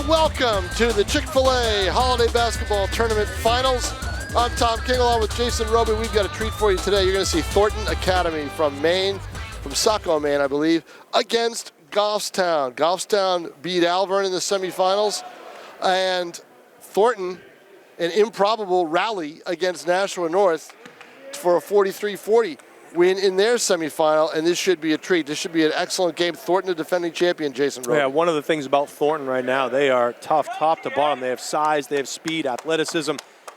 and welcome to the Chic-fil-A Holiday Basketball Tournament Finals. I'm Tom King along with Jason Roby. We've got a treat for you today. You're going to see Thornton Academy from Maine, from Saco, Maine, I believe, against Goffstown. Goffstown beat Alvern in the semifinals, and Thornton, an improbable rally against Nashua North for a 43-40 win in their semifinal, and this should be a treat. This should be an excellent game. Thornton, the defending champion, Jason Roby. Yeah, one of the things about Thornton right now, they are tough top to bottom. They have size, they have speed, athleticism,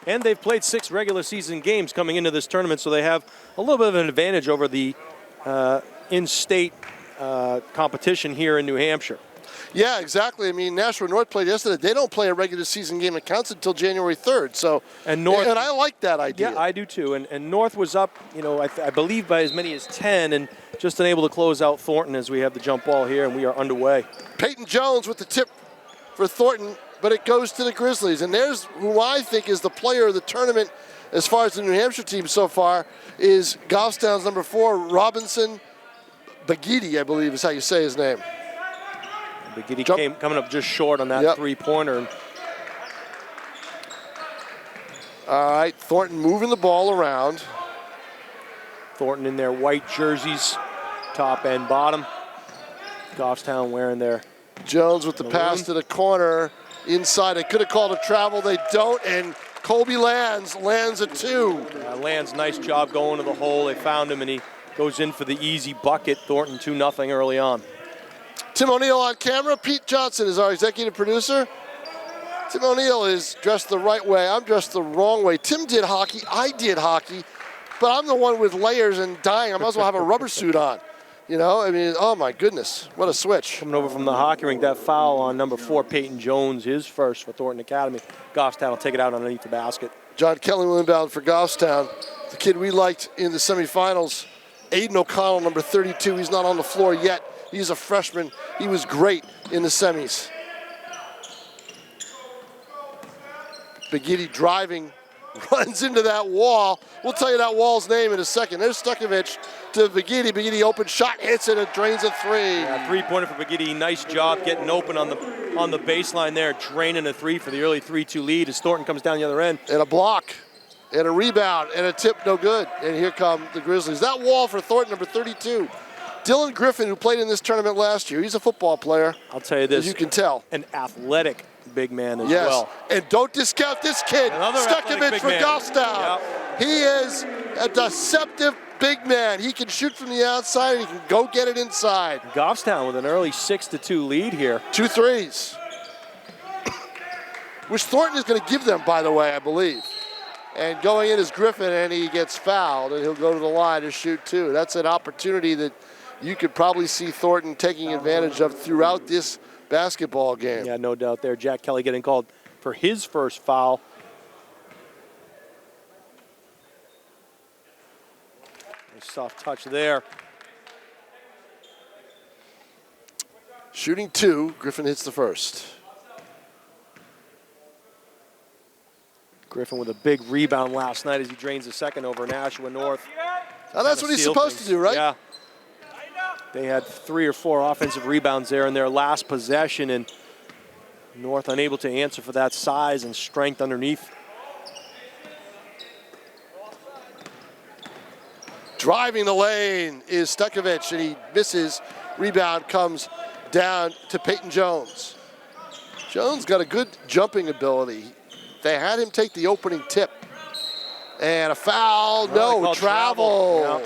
and they've played 6 regular season games coming into this tournament, so they have a little bit of an advantage over the in-state competition here in New Hampshire. Yeah, exactly. I mean, Nashua North played yesterday. They don't play a regular season game that counts until January 3rd. So, and I like that idea. Yeah, I do too. And North was up, you know, I believe by as many as 10, and just unable to close out Thornton as we have the jump ball here, and we are underway. Peyton Jones with the tip for Thornton, but it goes to the Grizzlies. And there's who I think is the player of the tournament as far as the New Hampshire team so far is Goffstown's number 4, Robinson Bagidi, I believe is how you say his name. Bagidi coming up just short on that three-pointer. All right, Thornton moving the ball around. Thornton in their white jerseys, top and bottom. Goffstown wearing their Jones with the pass to the corner. Inside, they could have called a travel. They don't, and Colby lands a 2. Lands, nice job going to the hole. They found him, and he goes in for the easy bucket. Thornton 2-0 early on. Tim O'Neill on camera. Pete Johnson is our executive producer. Tim O'Neill is dressed the right way. I'm dressed the wrong way. Tim did hockey. I did hockey. But I'm the one with layers and dying. I might as well have a rubber suit on. You know, I mean, oh my goodness. What a switch. Coming over from the hockey rink, that foul on number 4, Peyton Jones, his first for Thornton Academy. Goffstown will take it out underneath the basket. John Kelly will inbound for Goffstown. The kid we liked in the semifinals, Aiden O'Connell, number 32. He's not on the floor yet. He's a freshman. He was great in the semis. Bagidi driving, runs into that wall. We'll tell you that wall's name in a second. There's Stukovich to Bagidi. Bagidi open shot, hits it, and drains a 3. Yeah, three-pointer for Bagidi. Nice job getting open on the baseline there, draining a 3 for the early 3-2 lead as Thornton comes down the other end. And a block, and a rebound, and a tip, no good. And here come the Grizzlies. That wall for Thornton, number 32. Dylan Griffin, who played in this tournament last year, he's a football player. I'll tell you this. As you can tell. An athletic big man as well. And don't discount this kid, Stukovich from Goffstown. Yep. He is a deceptive big man. He can shoot from the outside, and he can go get it inside. Goffstown with an early 6-2 lead here. 2 threes. Which Thornton is going to give them, by the way, I believe. And going in is Griffin, and he gets fouled, and he'll go to the line to shoot 2. That's an opportunity that you could probably see Thornton taking advantage of throughout this basketball game. Yeah, no doubt there. Jack Kelly getting called for his first foul. Nice soft touch there. Shooting 2, Griffin hits the first. Griffin with a big rebound last night as he drains the second over Nashua North. Now that's what he's supposed to do, right? Yeah. They had 3 or 4 offensive rebounds there in their last possession, and North unable to answer for that size and strength underneath. Driving the lane is Stukovich, and he misses. Rebound comes down to Peyton Jones. Jones got a good jumping ability. They had him take the opening tip. And a foul, no, travel.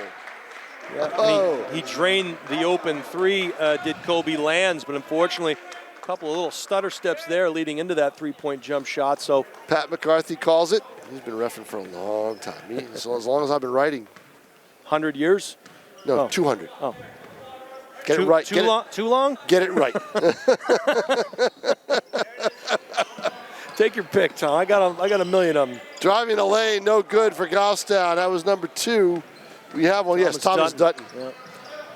Yeah, I mean, he drained the open 3, did Kobe Lands, but unfortunately, a couple of little stutter steps there leading into that 3-point jump shot. So Pat McCarthy calls it. He's been reffing for a long time. As long as I've been writing. 100 years? No, 200. Oh. Get it right. Too long? Get it right. Take your pick, Tom. I got a million of them. Driving the lane, no good for Goffstown. That was number 2. We have one, Thomas Dutton. Yeah.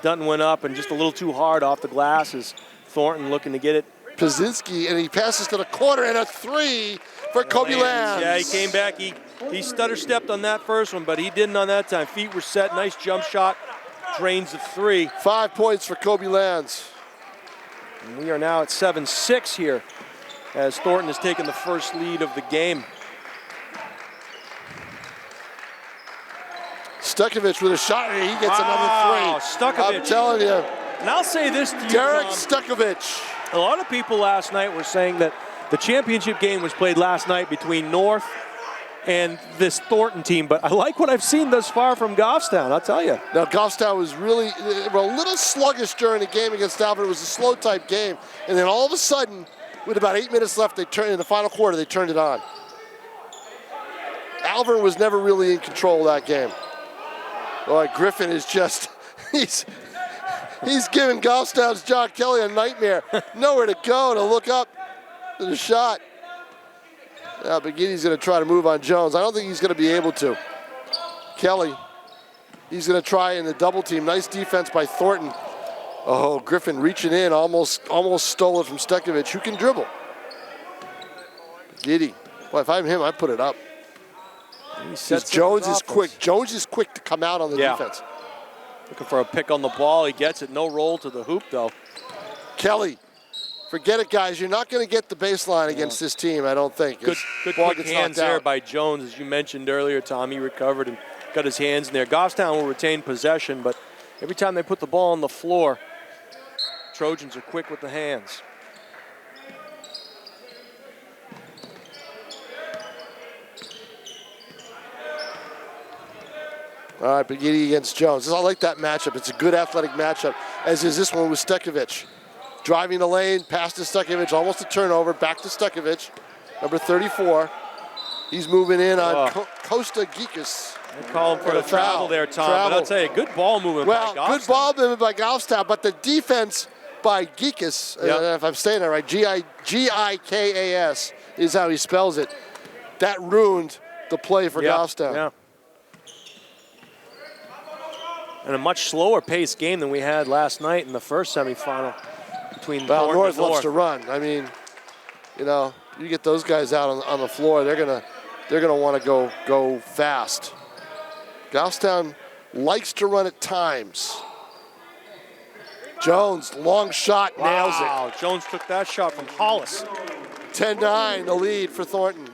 Dutton went up and just a little too hard off the glass as Thornton looking to get it. Pazinski, and he passes to the corner, and a 3 for Kobe Lands. Yeah, he came back. He stutter-stepped on that first one, but he didn't on that time. Feet were set, nice jump shot, drains the 3. 5 points for Kobe Lands. And we are now at 7-6 here as Thornton has taken the first lead of the game. Stukovich with a shot. He gets Wow, another three. Stukovich. I'm telling you. And I'll say this to you, Derek Tom. Stukovich. A lot of people last night were saying that the championship game was played last night between North and this Thornton team, but I like what I've seen thus far from Goffstown, I'll tell you. Now, Goffstown was really a little sluggish during the game against Alvin. It was a slow type game. And then all of a sudden, with about 8 minutes left, in the final quarter, they turned it on. Alvin was never really in control of that game. Boy, Griffin is just, he's giving Goffstown's John Kelly a nightmare. Nowhere to go, to look up to the shot. Now, Begitti's going to try to move on Jones. I don't think he's going to be able to. Kelly, he's going to try in the double team. Nice defense by Thornton. Oh, Griffin reaching in, almost stole it from Stukovich. Who can dribble? Begitti. Well, if I'm him, I'd put it up. Jones is quick. Jones is quick to come out on the defense. Looking for a pick on the ball. He gets it. No roll to the hoop, though. Kelly. Forget it, guys. You're not going to get the baseline against this team, I don't think. Good quick hands there by Jones, as you mentioned earlier, Tom. He recovered and got his hands in there. Goffstown will retain possession, but every time they put the ball on the floor, Trojans are quick with the hands. All right, Begitti against Jones. I like that matchup. It's a good athletic matchup, as is this one with Stukovich. Driving the lane, pass to Stukovich, almost a turnover, back to Stukovich, number 34. He's moving in on Costa Geekus. They call him for the travel there, Tom. But I'll tell you, good ball movement by Goffstown. Good ball movement by Goffstown, but the defense by Geekus, if I'm saying that right, Gikas is how he spells it. That ruined the play for Goffstown. Yeah. And a much slower paced game than we had last night in the first semifinal between Thornton and North loves to run. I mean, you know, you get those guys out on the floor, they're gonna want to go fast. Goffstown likes to run at times. Jones, long shot, nails it. Wow, Jones took that shot from Hollis. 10-9, the lead for Thornton.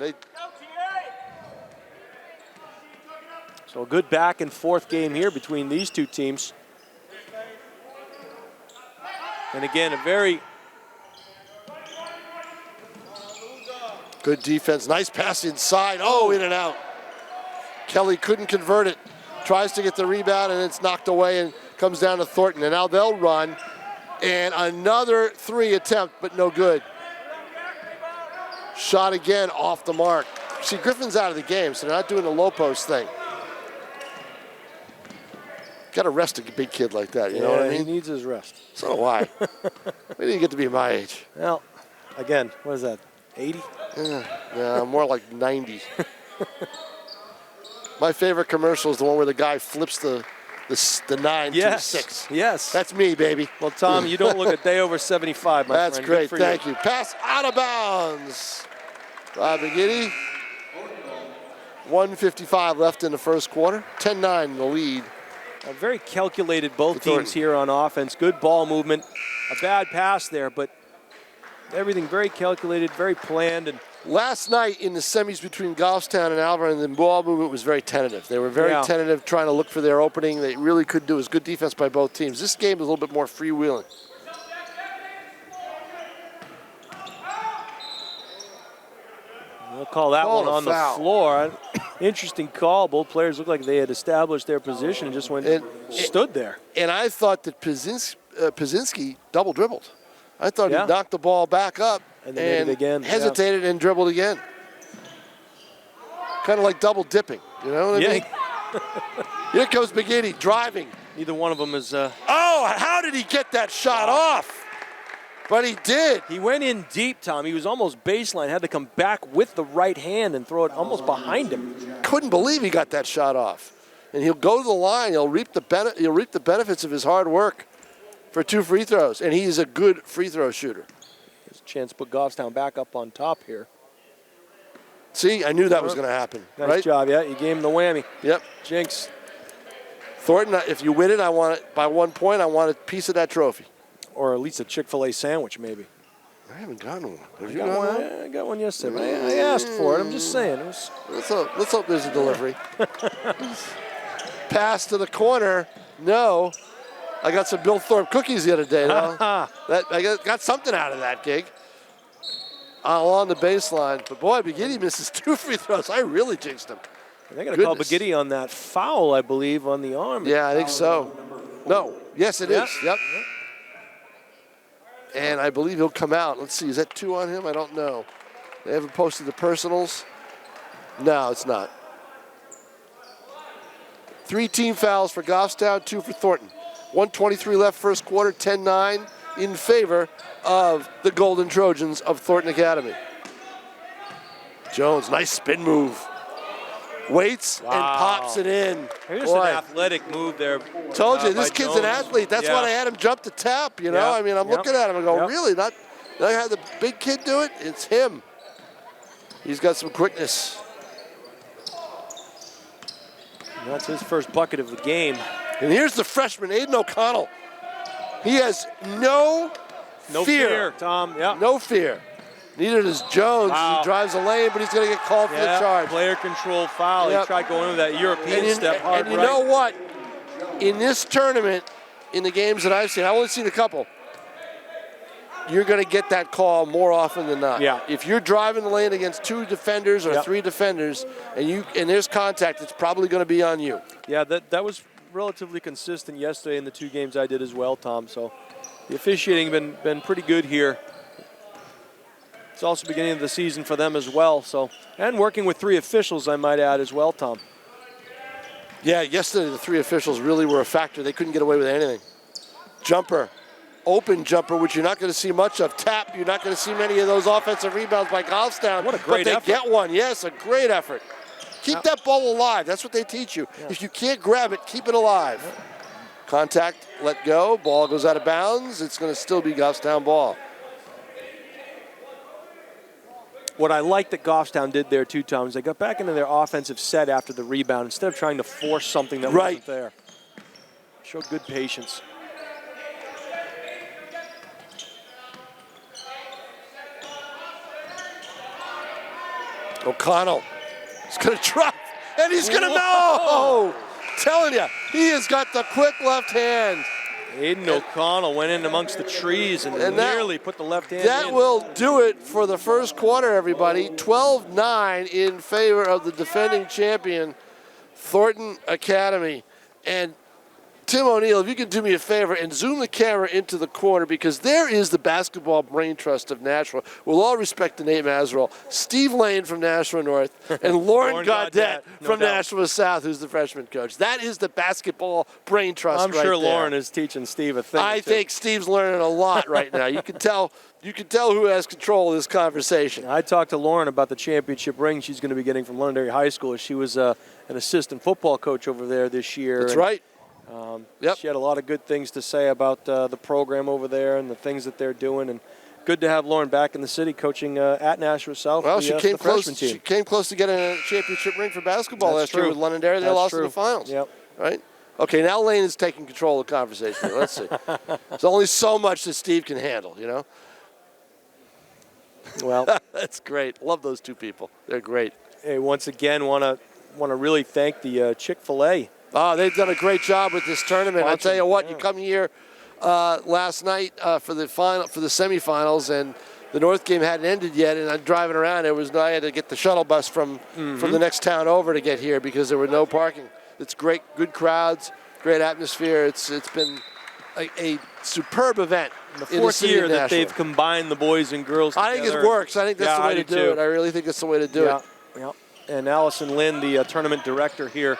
So a good back and forth game here between these two teams. And again, a very good defense. Nice pass inside. Oh, in and out. Kelly couldn't convert it. Tries to get the rebound, and it's knocked away and comes down to Thornton. And now they'll run. And another three attempt, but no good. Shot again off the mark. See, Griffin's out of the game, so they're not doing the low post thing. Got to rest a big kid like that, you know what I mean? He needs his rest. So do I. We didn't get to be my age. Well, again, what is that, 80? Yeah, more like 90. My favorite commercial is the one where the guy flips the 9 to the 6. Yes. That's me, baby. Well, Tom, you don't look a day over 75, my friend. That's great. Thank you. Pass out of bounds. Begitti. 1:55 left in the first quarter. 10-9 in the lead. Very calculated, both teams here on offense. Good ball movement. A bad pass there, but everything very calculated, very planned. And last night in the semis between Goffstown and Alvin, the ball movement was very tentative. They were very tentative, trying to look for their opening. They really could do. It was good defense by both teams. This game is a little bit more freewheeling. We'll call that one on the floor. Interesting call. Both players looked like they had established their position and just stood there. And I thought that Pazinski double dribbled. I thought he knocked the ball back up and hesitated and dribbled again. Kind of like double dipping, you know what I mean? Here comes Begitti driving. Neither one of them is. Oh, how did he get that shot off? But he did. He went in deep, Tom. He was almost baseline. Had to come back with the right hand and throw it almost behind him. Couldn't believe he got that shot off. And he'll go to the line. He'll reap the benefits of his hard work for 2 free throws. And he's a good free throw shooter. There's a chance to put Goffstown back up on top here. See, I knew that was going to happen. Nice job, you gave him the whammy. Yep. Jinx. Thornton, if you win it, I want it by 1 point. I want a piece of that trophy. Or at least a Chic-fil-A sandwich, maybe. I haven't gotten one. Have I you got gotten one. one? I got one yesterday. I asked for it. I'm just saying. It was... Let's hope there's a delivery. Pass to the corner. No. I got some Bill Thorpe cookies the other day. No? I got something out of that gig. Along the baseline. But boy, Begidi misses 2 free throws. I really jinxed him. They're going to call Begidi on that foul, I believe, on the arm. Yeah, I think so. No. Yes, it is. Yep. And I believe he'll come out. Let's see. Is that 2 on him? I don't know. They haven't posted the personals. No, it's not. 3 team fouls for Goffstown, 2 for Thornton. 1:23 left first quarter, 10-9 in favor of the Golden Trojans of Thornton Academy. Jones, nice spin move. Waits and pops it in. Here's an athletic move there. Told you, this kid's an athlete. That's why I had him jump the tap, you know? I mean, I'm looking at him and go, really? Not I had the big kid do it? It's him. He's got some quickness. And that's his first bucket of the game. And here's the freshman, Aiden O'Connell. He has no fear, Tom. Yeah. No fear. Neither does Jones. He drives the lane, but he's going to get called for the charge. Player control foul. He tried going with that European step hard. And you know what? In this tournament, in the games that I've seen, I've only seen a couple, you're going to get that call more often than not. Yeah. If you're driving the lane against 2 defenders or 3 defenders, and there's contact, it's probably going to be on you. Yeah, that was relatively consistent yesterday in the 2 games I did as well, Tom. So the officiating been pretty good here. It's also beginning of the season for them as well. So, and working with 3 officials, I might add as well, Tom. Yeah, yesterday the 3 officials really were a factor. They couldn't get away with anything. Jumper, open jumper, which you're not going to see much of. Tap, you're not going to see many of those offensive rebounds by Goffstown. What a great effort. But they get one, yes, a great effort. Keep that ball alive. That's what they teach you. Yeah. If you can't grab it, keep it alive. Contact, let go, ball goes out of bounds. It's going to still be Goffstown ball. What I like that Goffstown did there 2 times, they got back into their offensive set after the rebound instead of trying to force something that wasn't there. Showed good patience. O'Connell is going to drop, and he's going to know. Telling you, he has got the quick left hand. Aiden O'Connell went in amongst the trees and nearly put the left hand in. That will do it for the first quarter, everybody. 12-9 in favor of the defending champion, Thornton Academy. And Tim O'Neill, if you can do me a favor and zoom the camera into the corner, because there is the basketball brain trust of Nashua. With all respect to Nate Mazerall, Steve Lane from Nashua North, and Lauren Gaudette from Nashua South, who's the freshman coach. That is the basketball brain trust right there. I'm sure Lauren is teaching Steve a thing. I think Steve's learning a lot right now. You can tell who has control of this conversation. I talked to Lauren about the championship ring she's going to be getting from Londonderry High School. She was an assistant football coach over there this year. That's right. She had a lot of good things to say about the program over there and the things that they're doing. And good to have Lauren back in the city coaching at Nashua South. Well, she came close. She came close to getting a championship ring for basketball last year with Londonderry. They lost in the finals. Yep. Right. Okay. Now Lane is taking control of the conversation. Let's see. There's only so much that Steve can handle. You know. Well, that's great. Love those 2 people. They're great. Hey, once again, want to really thank the Chic-fil-A. Oh, they've done a great job with this tournament. I'll tell you what, you come here last night for the semifinals, and the North game hadn't ended yet, and I'm driving around. I had to get the shuttle bus from the next town over to get here because there were no parking. It's great, good crowds, great atmosphere. It's been a superb event. The 4th year that they've combined the boys and girls together. I think it works. I think that's the way to do it. I really think that's the way to do it. Yeah. And Allison Lynn, the tournament director here,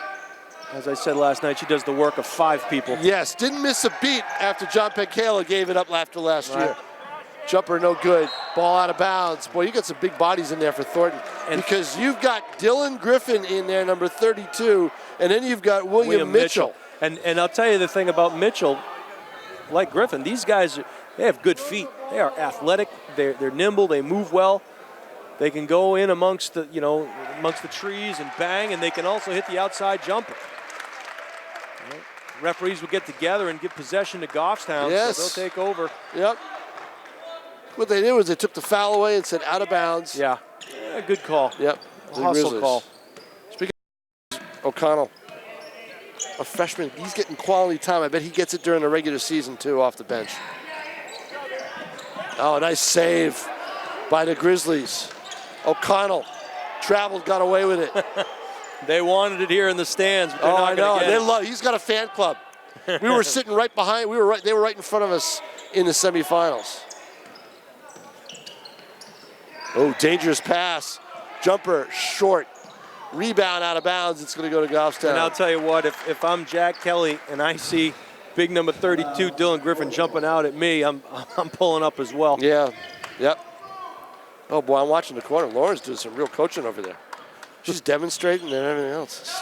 as I said last night, she does the work of 5 people. Yes, didn't miss a beat after John Penkala gave it up after last year. Jumper no good. Ball out of bounds. Boy, you got some big bodies in there for Thornton. Because you've got Dylan Griffin in there, number 32, and then you've got William Mitchell. And I'll tell you the thing about Mitchell, like Griffin, these guys, they have good feet. They are athletic. They're nimble. They move well. They can go in amongst the trees and bang, and they can also hit the outside jumper. Referees will get together and give possession to Goffstown, so they'll take over. Yep. What they did was they took the foul away and said out of bounds. Yeah, good call. Yep. Hustle call. Speaking of O'Connell, a freshman, he's getting quality time. I bet he gets it during the regular season, too, off the bench. Oh, nice save by the Grizzlies. O'Connell traveled, got away with it. They wanted it here in the stands, but they're not I know. gonna get it. He's got a fan club. We were sitting right behind. They were right in front of us in the semifinals. Oh, dangerous pass. Jumper, short. Rebound out of bounds. It's going to go to Goffstown. And I'll tell you what, if I'm Jack Kelly and I see big number 32 Dylan Griffin jumping out at me, I'm pulling up as well. Yeah. Yep. Oh boy, I'm watching the corner. Lauren's doing some real coaching over there. She's demonstrating and everything else.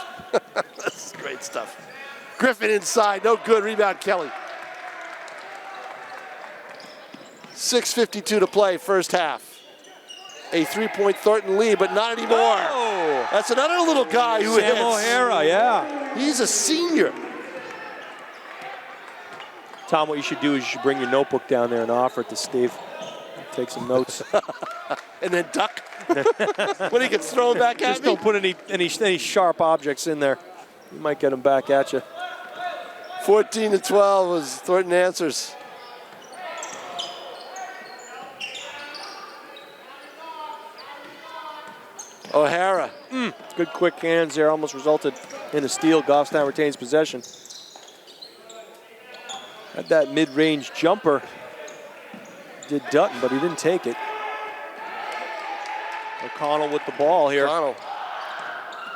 That's great stuff. Griffin inside, no good. Rebound, Kelly. 6:52 to play, first half. A 3-point Thornton lead, but not anymore. Oh. That's another little guy who Sam hits. O'Hara, yeah. He's a senior. Tom, what you should do is you should bring your notebook down there and offer it to Steve. Take some notes. And then duck when he gets thrown back at Just me. don't put any sharp objects in there. You might get them back at you. 14-12 was Thornton answers. O'Hara. Good quick hands there, almost resulted in a steal. Goffstown retains possession. Had that mid-range jumper. Did Dutton, but he didn't take it. O'Connell with the ball here. O'Connell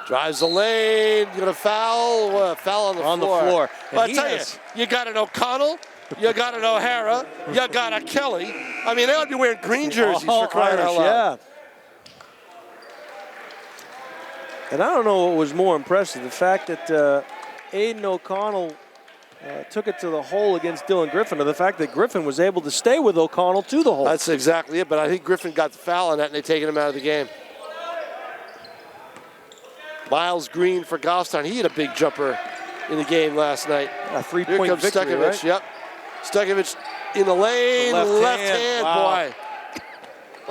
drives the lane. You're going to foul? Foul on the floor. And Well, I tell you, you got an O'Connell, you got an O'Hara, you got a Kelly. I mean, they ought to be wearing green jerseys for crying out loud. Yeah. And I don't know what was more impressive, the fact that Aiden O'Connell took it to the hole against Dylan Griffin, or the fact that Griffin was able to stay with O'Connell to the hole. That's exactly it, but I think Griffin got the foul on that, and they've taken him out of the game. Miles Green for Goffstown. He had a big jumper in the game last night. A Here three-point comes victory, Stekovich. right? Yep. Stekovich in the lane. Left hand, wow. boy.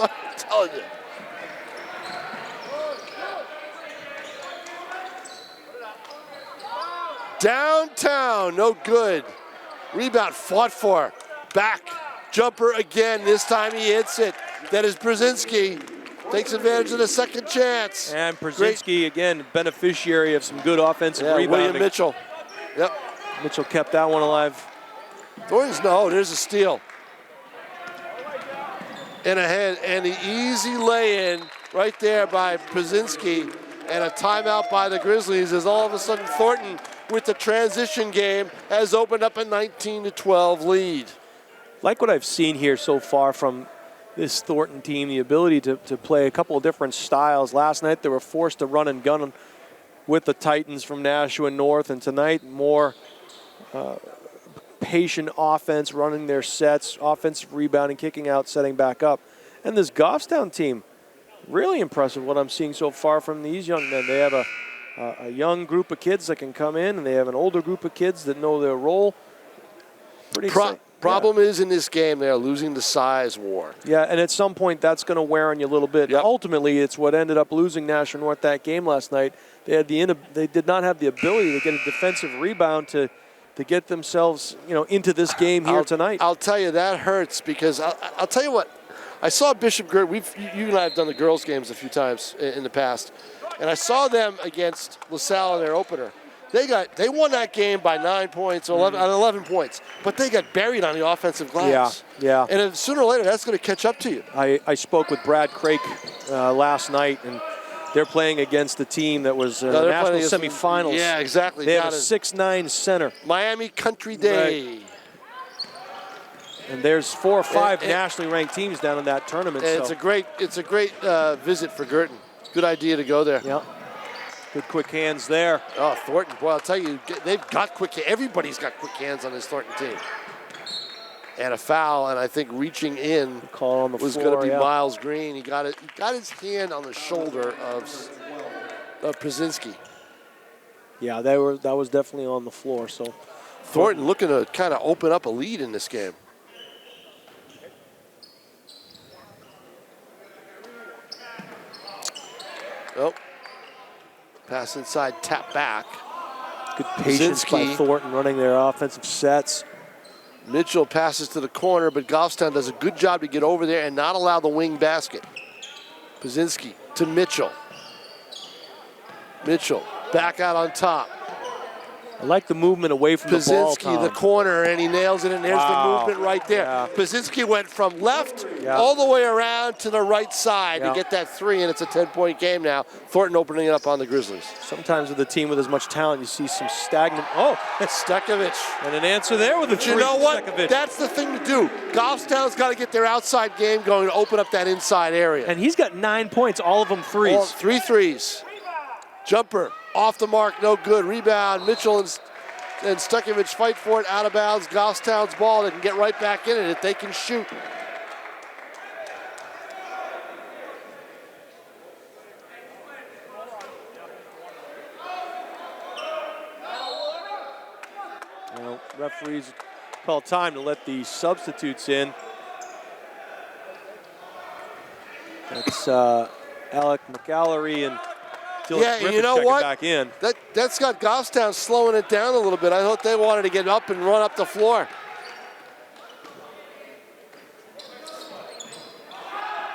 I'm telling you. Downtown, no good. Rebound fought for. Back. Jumper again. This time he hits it. That is Brzezinski. Takes advantage of the second chance. And Brzezinski, again, beneficiary of some good offensive rebounding. William Mitchell. Yep. Mitchell kept that one alive. Thornton's no, there's a steal. And ahead, and the easy lay-in right there by Brzezinski, and a timeout by the Grizzlies as all of a sudden Thornton, with the transition game, has opened up a 19-12 lead. Like what I've seen here so far from this Thornton team, the ability to play a couple of different styles. Last night they were forced to run and gun with the Titans from Nashua North, and tonight more patient offense, running their sets, offensive rebounding, kicking out, setting back up. And this Goffstown team, really impressive what I'm seeing so far from these young men. They have a young group of kids that can come in, and they have an older group of kids that know their role. Pretty exciting. Problem is in this game, they are losing the size war. Yeah, and at some point that's going to wear on you a little bit. Yep. Ultimately, it's what ended up losing Nashua North that game last night. They did not have the ability to get a defensive rebound to get themselves, into this game here tonight. I'll tell you, that hurts because I'll tell you what. I saw Bishop Gert. You and I have done the girls' games a few times in the past, and I saw them against LaSalle in their opener. They won that game by 9 points, or 11 points, but they got buried on the offensive glass. Yeah. And then sooner or later, that's going to catch up to you. I spoke with Brad Craik last night, and they're playing against the team that was national semifinals. Yeah, exactly. They have a 6'9" center. Miami Country Day. Right. And there's 4 or 5 nationally ranked teams down in that tournament. And it's a great visit for Girton. Good idea to go there. Yeah. Good quick hands there. Oh, Thornton. Boy, I'll tell you, they've got quick hands. Everybody's got quick hands on this Thornton team. And a foul, and I think reaching in call on the was going to be Miles Green. He got his hand on the shoulder of Brzezinski. Yeah, that was definitely on the floor. So Thornton looking to kind of open up a lead in this game. Nope. Pass inside, tap back. Good patience by Thornton running their offensive sets. Mitchell passes to the corner, but Goffstown does a good job to get over there and not allow the wing basket. Pazinski to Mitchell. Mitchell back out on top. I like the movement away from the ball, Pazinski, the corner, and he nails it, and there's the movement right there. Yeah. Pazinski went from left all the way around to the right side to get that three, and it's a 10-point game now. Thornton opening it up on the Grizzlies. Sometimes with a team with as much talent, you see some stagnant. Oh, Stekovic. And an answer there with a three. You know what? Stekovic. That's the thing to do. Goffstown's got to get their outside game going to open up that inside area. And he's got 9 points, all of them threes. All 3 threes. Jumper off the mark, no good. Rebound, Mitchell and Stekovic fight for it, out of bounds. Goffstown's ball. They can get right back in it if they can shoot. Well, referees call time to let the substitutes in. That's Alec McAllery and Dylan Griffith you know checking what? back in. That's got Goffstown slowing it down a little bit. I thought they wanted to get up and run up the floor.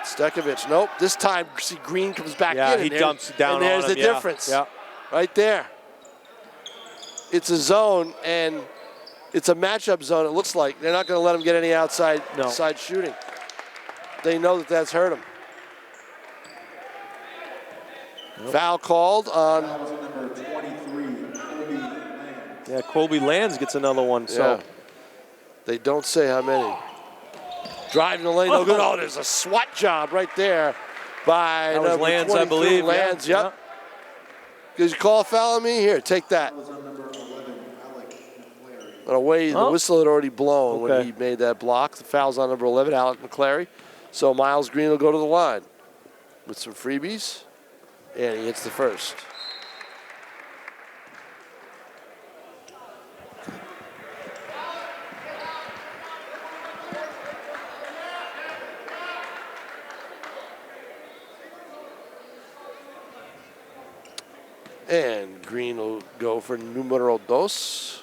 Stekovic, nope. This time, see Green comes back in. Yeah, he dumps it down and there's on him. the difference. Yeah. Right there. It's a zone, and it's a matchup zone, it looks like. They're not going to let him get any outside side shooting. They know that that's hurt him. Nope. Foul called on. Yeah, Colby Lands gets another one. So they don't say how many. Driving the lane, no good. Oh, there's a SWAT job right there by that was Lands, I believe. Lands, yep. Did you call a foul on me? Here, take that. Away, the whistle had already blown when he made that block. The foul's on number 11, Alec McClary. So Miles Green will go to the line with some freebies. And he hits the first. And Green will go for numero dos.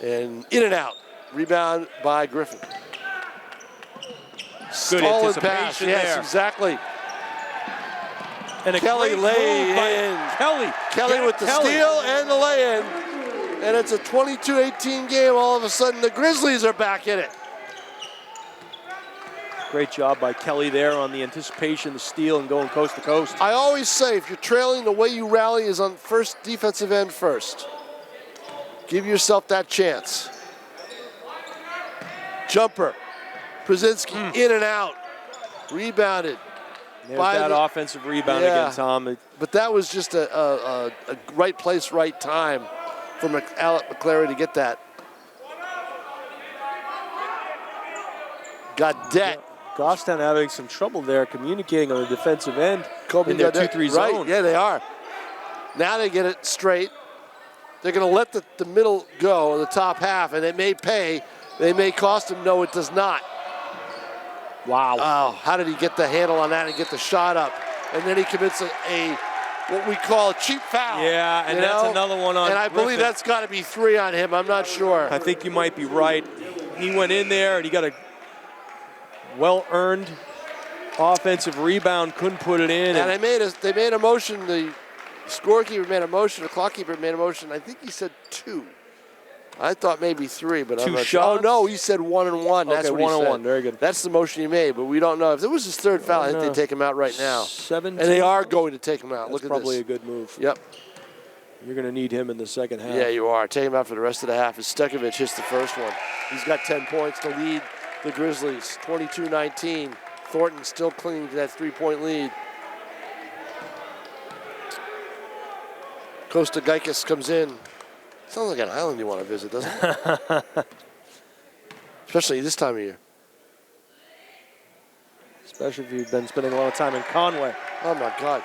And in and out. Rebound by Griffin. Good anticipation pass. there. Yes, exactly. And a Kelly great lay move by in. Kelly with the steal and the lay-in. And it's a 22-18 game. All of a sudden, the Grizzlies are back in it. Great job by Kelly there on the anticipation, the steal, and going coast to coast. I always say, if you're trailing, the way you rally is on first defensive end first. Give yourself that chance. Jumper. Brzezinski in and out. Rebounded. There's that offensive rebound again, Tom. But that was just a right place, right time for Alec McClary to get that. Gaudette. Goffstown having some trouble there communicating on the defensive end in their 2-3 zone. Right, yeah, they are. Now they get it straight. They're going to let the middle go, the top half, and it may pay. They may cost him. No, it does not. Wow. Oh, how did he get the handle on that and get the shot up? And then he commits a what we call a cheap foul. Yeah, and that's another one on And I believe Griffin. that's got to be 3 on him. I'm not sure. I think you might be right. He went in there and he got a well-earned offensive rebound, couldn't put it in. And they made a motion, the scorekeeper made a motion, the clock keeper made a motion. I think he said 2. I thought maybe 3, but I'm not sure. Oh, no, he said 1 and 1. That's what he said. 1 and 1, very good. That's the motion he made, but we don't know. If there was his 3rd foul, I think they'd take him out right now. 17. And they are going to take him out. That's Look at probably this. a good move. Yep. You're going to need him in the second half. Yeah, you are. Take him out for the rest of the half. As Stekovic hits the first one. He's got 10 points to lead the Grizzlies. 22-19. Thornton still clinging to that 3-point lead. Costa Geikis comes in. Sounds like an island you want to visit, doesn't it? Especially this time of year. Especially if you've been spending a lot of time in Conway. Oh, my God.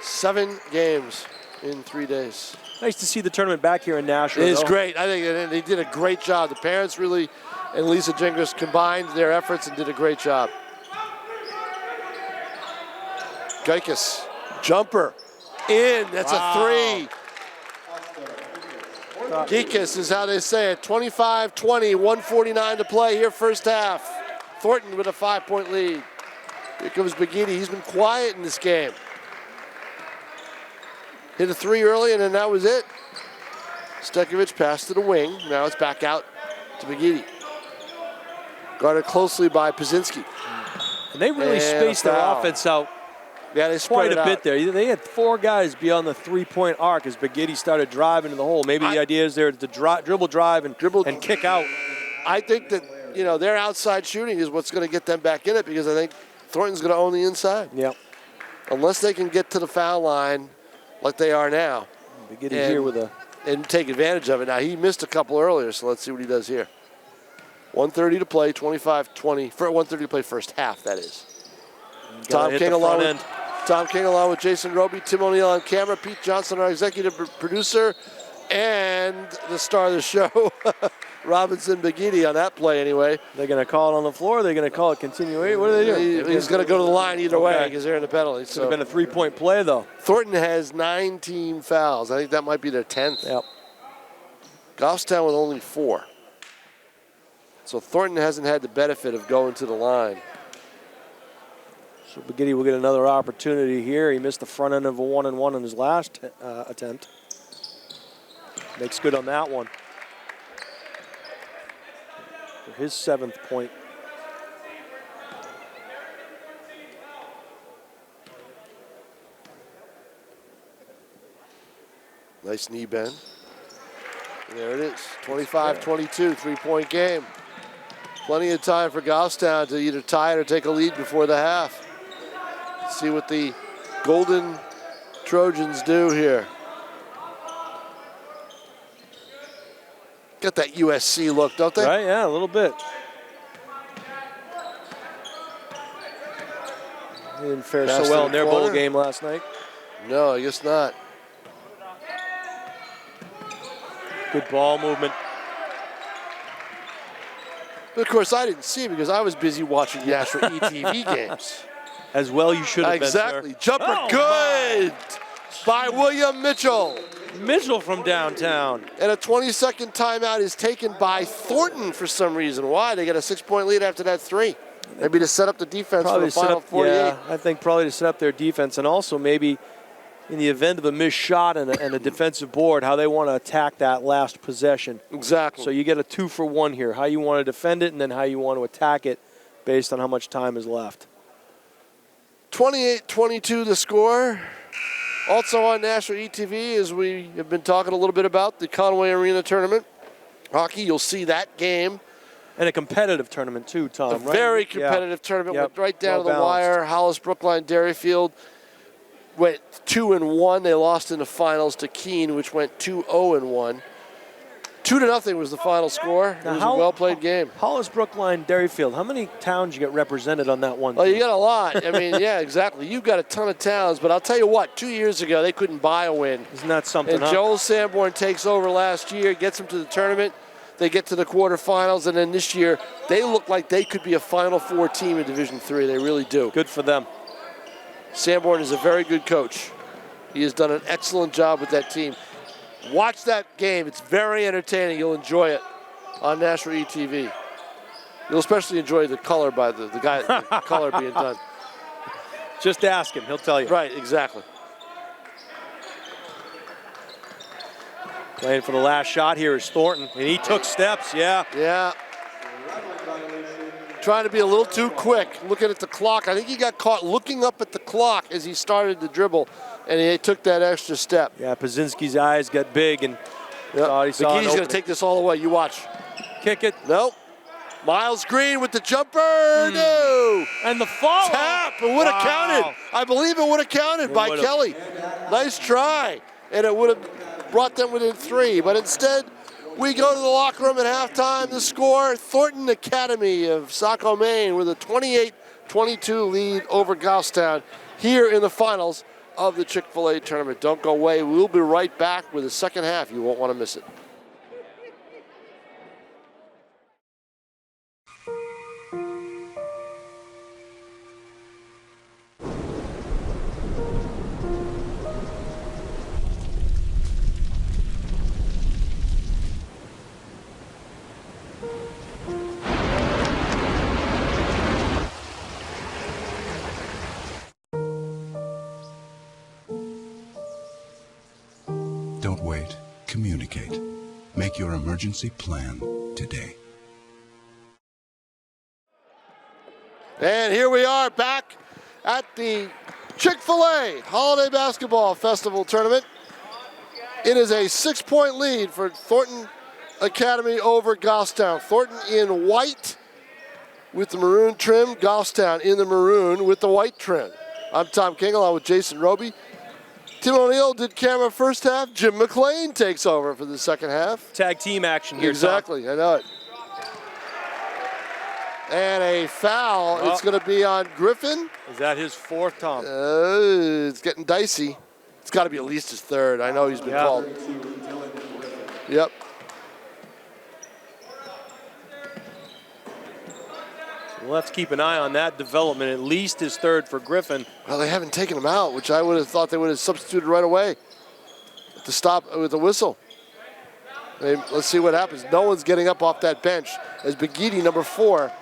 7 games in 3 days. Nice to see the tournament back here in Nashua. It is great. I think they did a great job. The parents really, and Lisa Gingras combined their efforts and did a great job. Geikus, jumper, in. That's a three. Geekus is how they say it. 25-20, 1:49 to play here, first half. Thornton with a 5-point lead. Here comes Begidi. He's been quiet in this game. Hit a three early, and then that was it. Stekovich passed to the wing. Now it's back out to Begidi. Guarded closely by Pazinski. And they really spaced their offense out. Yeah, they spread quite a bit there. They had four guys beyond the three-point arc as Begidi started driving to the hole. Maybe the idea is there to dribble, drive, and kick out. I think that, their outside shooting is what's going to get them back in it, because I think Thornton's going to own the inside. Yep. Unless they can get to the foul line like they are now. Begidi here with and take advantage of it. Now, he missed a couple earlier, so let's see what he does here. 1:30 to play, 25-20. 1:30 to play first half, that is. Tom King along with Jason Roby, Tim O'Neill on camera, Pete Johnson, our executive producer, and the star of the show, Robinson Begidi on that play anyway. They're going to call it on the floor. They're going to call it continuation. What are they doing? He's going to go to the line either way because they're in the penalty. Could have been a three-point play, though. Thornton has 9 team fouls. I think that might be their 10th. Yep. Goffstown with only 4. So Thornton hasn't had the benefit of going to the line. So Begidi will get another opportunity here. He missed the front end of a 1-and-1 on his last attempt. Makes good on that one. For his 7th point. Nice knee bend. And there it is, 25-22, 3-point game. Plenty of time for Goffstown to either tie it or take a lead before the half. Let's see what the Golden Trojans do here. Got that USC look, don't they? Right, yeah, a little bit. They didn't fare so well in their bowl game last night. No, I guess not. Good ball movement. But of course, I didn't see it because I was busy watching Nashua ETV games. As well you should have been, Exactly. Jumper good by William Mitchell. Mitchell from downtown. And a 20-second timeout is taken by Thornton for some reason. Why? They got a 6-point lead after that 3. Maybe to set up the defense for the final 48. Yeah, I think probably to set up their defense, and also maybe in the event of a missed shot and a defensive board, how they want to attack that last possession. Exactly. So you get a 2-for-1 here, how you want to defend it and then how you want to attack it based on how much time is left. 28-22 the score. Also on Nashua ETV, as we have been talking a little bit about, the Conway Arena tournament. Hockey, you'll see that game. And a competitive tournament too, Tom, right? Very competitive tournament. Went right down to the wire. Hollis, Brookline, Derryfield went 2-1. They lost in the finals to Keene, which went 2-0-1. 2-0 was the final score. It was a well-played game. Hollis, Brookline, Derryfield. How many towns you get represented on that one? Well, you got a lot. I mean, yeah, exactly. You've got a ton of towns, but I'll tell you what, 2 years ago, they couldn't buy a win. Isn't that something, And Joel Sanborn takes over last year, gets them to the tournament. They get to the quarterfinals, and then this year, they look like they could be a Final Four team in Division III. They really do. Good for them. Sanborn is a very good coach. He has done an excellent job with that team. Watch that game. It's very entertaining. You'll enjoy it on Nashua ETV. You'll especially enjoy the color by the guy, the color being done. Just ask him. He'll tell you. Right, exactly. Playing for the last shot here is Thornton, and he took steps, yeah. Yeah. Trying to be a little too quick, looking at the clock. I think he got caught looking up at the clock as he started to dribble, and he took that extra step. Yeah, Pazinski's eyes got big, and he's going to take this all the way. You watch. Kick it. Nope. Miles Green with the jumper. No. And the follow. Tap. It would have counted. I believe it would have counted by Kelly. Nice try. And it would have brought them within 3. But instead, we go to the locker room at halftime. The score, Thornton Academy of Saco, Maine, with a 28-22 lead over Goffstown here in the finals of the Chic-fil-A tournament. Don't go away. We'll be right back with the second half. You won't want to miss it. Don't wait. Communicate. Make your emergency plan today. And here we are back at the Chic-fil-A Holiday Basketball Festival Tournament. It is a 6-point lead for Thornton Academy over Goffstown. Thornton in white with the maroon trim. Goffstown in the maroon with the white trim. I'm Tom King along with Jason Roby. Tim O'Neill did camera first half. Jim McLean takes over for the second half. Tag team action here, Exactly, Tom. I know it. And a foul. Oh. It's going to be on Griffin. Is that his fourth, Tom? It's getting dicey. It's got to be at least his third. I know he's been called. Yep. So we'll have to keep an eye on that development. At least his third for Griffin. Well, they haven't taken him out, which I would have thought they would have substituted right away to stop with the whistle. Let's see what happens. No one's getting up off that bench as Begidi, number 4,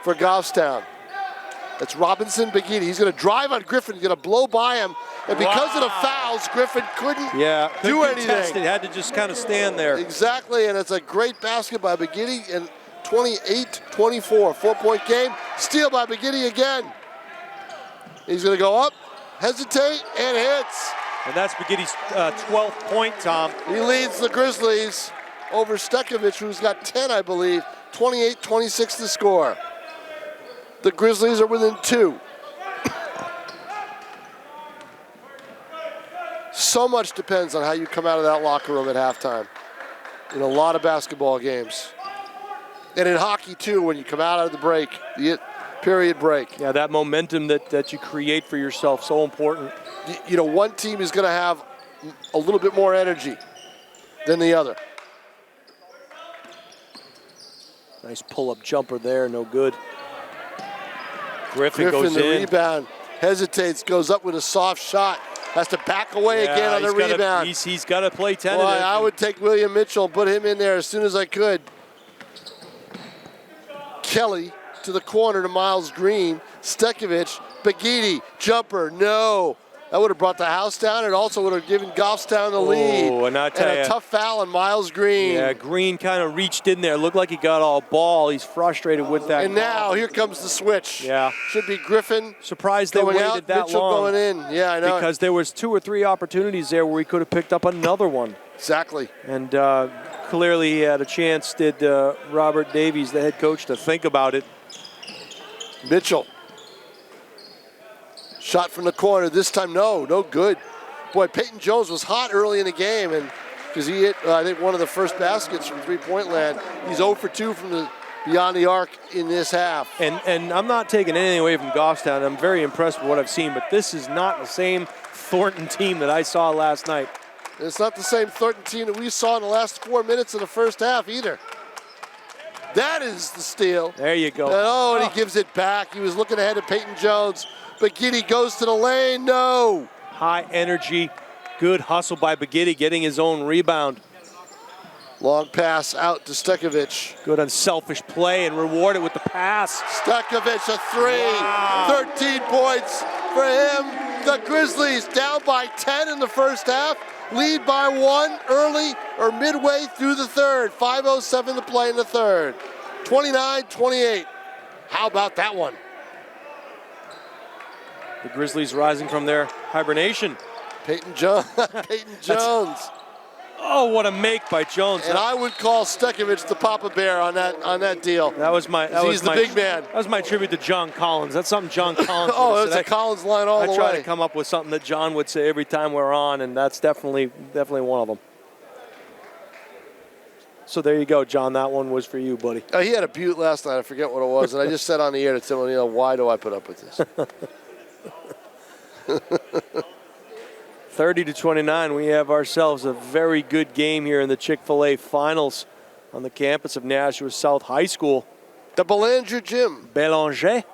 for Goffstown. It's Robinson Begidi. He's going to drive on Griffin. He's going to blow by him. And because of the fouls, Griffin couldn't do anything. He had to just kind of stand there. Exactly, and it's a great basket by Begidi. And 28-24, 4-point game. Steal by Begidi again. He's going to go up, hesitate, and hits. And that's Begidi's 12th point, Tom. He leads the Grizzlies over Stekovich, who's got 10, I believe. 28-26 the score. The Grizzlies are within 2. So much depends on how you come out of that locker room at halftime in a lot of basketball games. And in hockey, too, when you come out of the break, the period break. Yeah, that momentum that you create for yourself, so important. You know, one team is going to have a little bit more energy than the other. Nice pull-up jumper there, no good. Griffin goes the in. Rebound, hesitates, goes up with a soft shot. Has to back away again on the rebound. He's got to play tentative. Boy, I would take William Mitchell, put him in there as soon as I could. Kelly to the corner to Miles Green. Stekovich, Begidi, jumper, no. That would have brought the house down. It also would have given Goffstown the lead. Oh, and a tough foul on Miles Green. Yeah, Green kind of reached in there. Looked like he got all ball. He's frustrated with that. And now here comes the switch. Yeah. Should be Griffin. Surprised they waited out, that Mitchell long. going in. Yeah, I know. Because there was 2 or 3 opportunities there where he could have picked up another one. Exactly. And clearly he had a chance, did Robert Davies, the head coach, to think about it. Mitchell. Shot from the corner, this time no good. Boy, Peyton Jones was hot early in the game, and because he hit, I think, one of the first baskets from three-point land. He's 0 for 2 from the beyond the arc in this half. And I'm not taking anything away from Goffstown. I'm very impressed with what I've seen, but this is not the same Thornton team that I saw last night. It's not the same Thornton team that we saw in the last 4 minutes of the first half either. That is the steal. There you go. And he gives it back. He was looking ahead at Peyton Jones. Begidi goes to the lane, no. High energy, good hustle by Begidi, getting his own rebound. Long pass out to Stekovich. Good unselfish play and rewarded with the pass. Stekovich, a 3. Wow. 13 points for him. The Grizzlies down by 10 in the first half. Lead by 1 early or midway through the third. 5:07 to play in the third. 29-28. How about that one? The Grizzlies rising from their hibernation. Peyton Jones. Oh, what a make by Jones. And I would call Stekovich the Papa Bear on that deal. He's the big man. That was my tribute to John Collins. That's something John Collins would Oh, have that's said. a Collins line all the way. I try to come up with something that John would say every time we're on, and that's definitely one of them. So there you go, John. That one was for you, buddy. He had a butte last night. I forget what it was. And I just said on the air to Tim O'Neill, why do I put up with this? 30-29, we have ourselves a very good game here in the Chick-fil-A finals on the campus of Nashua South High School. The Belanger Gym. Belanger.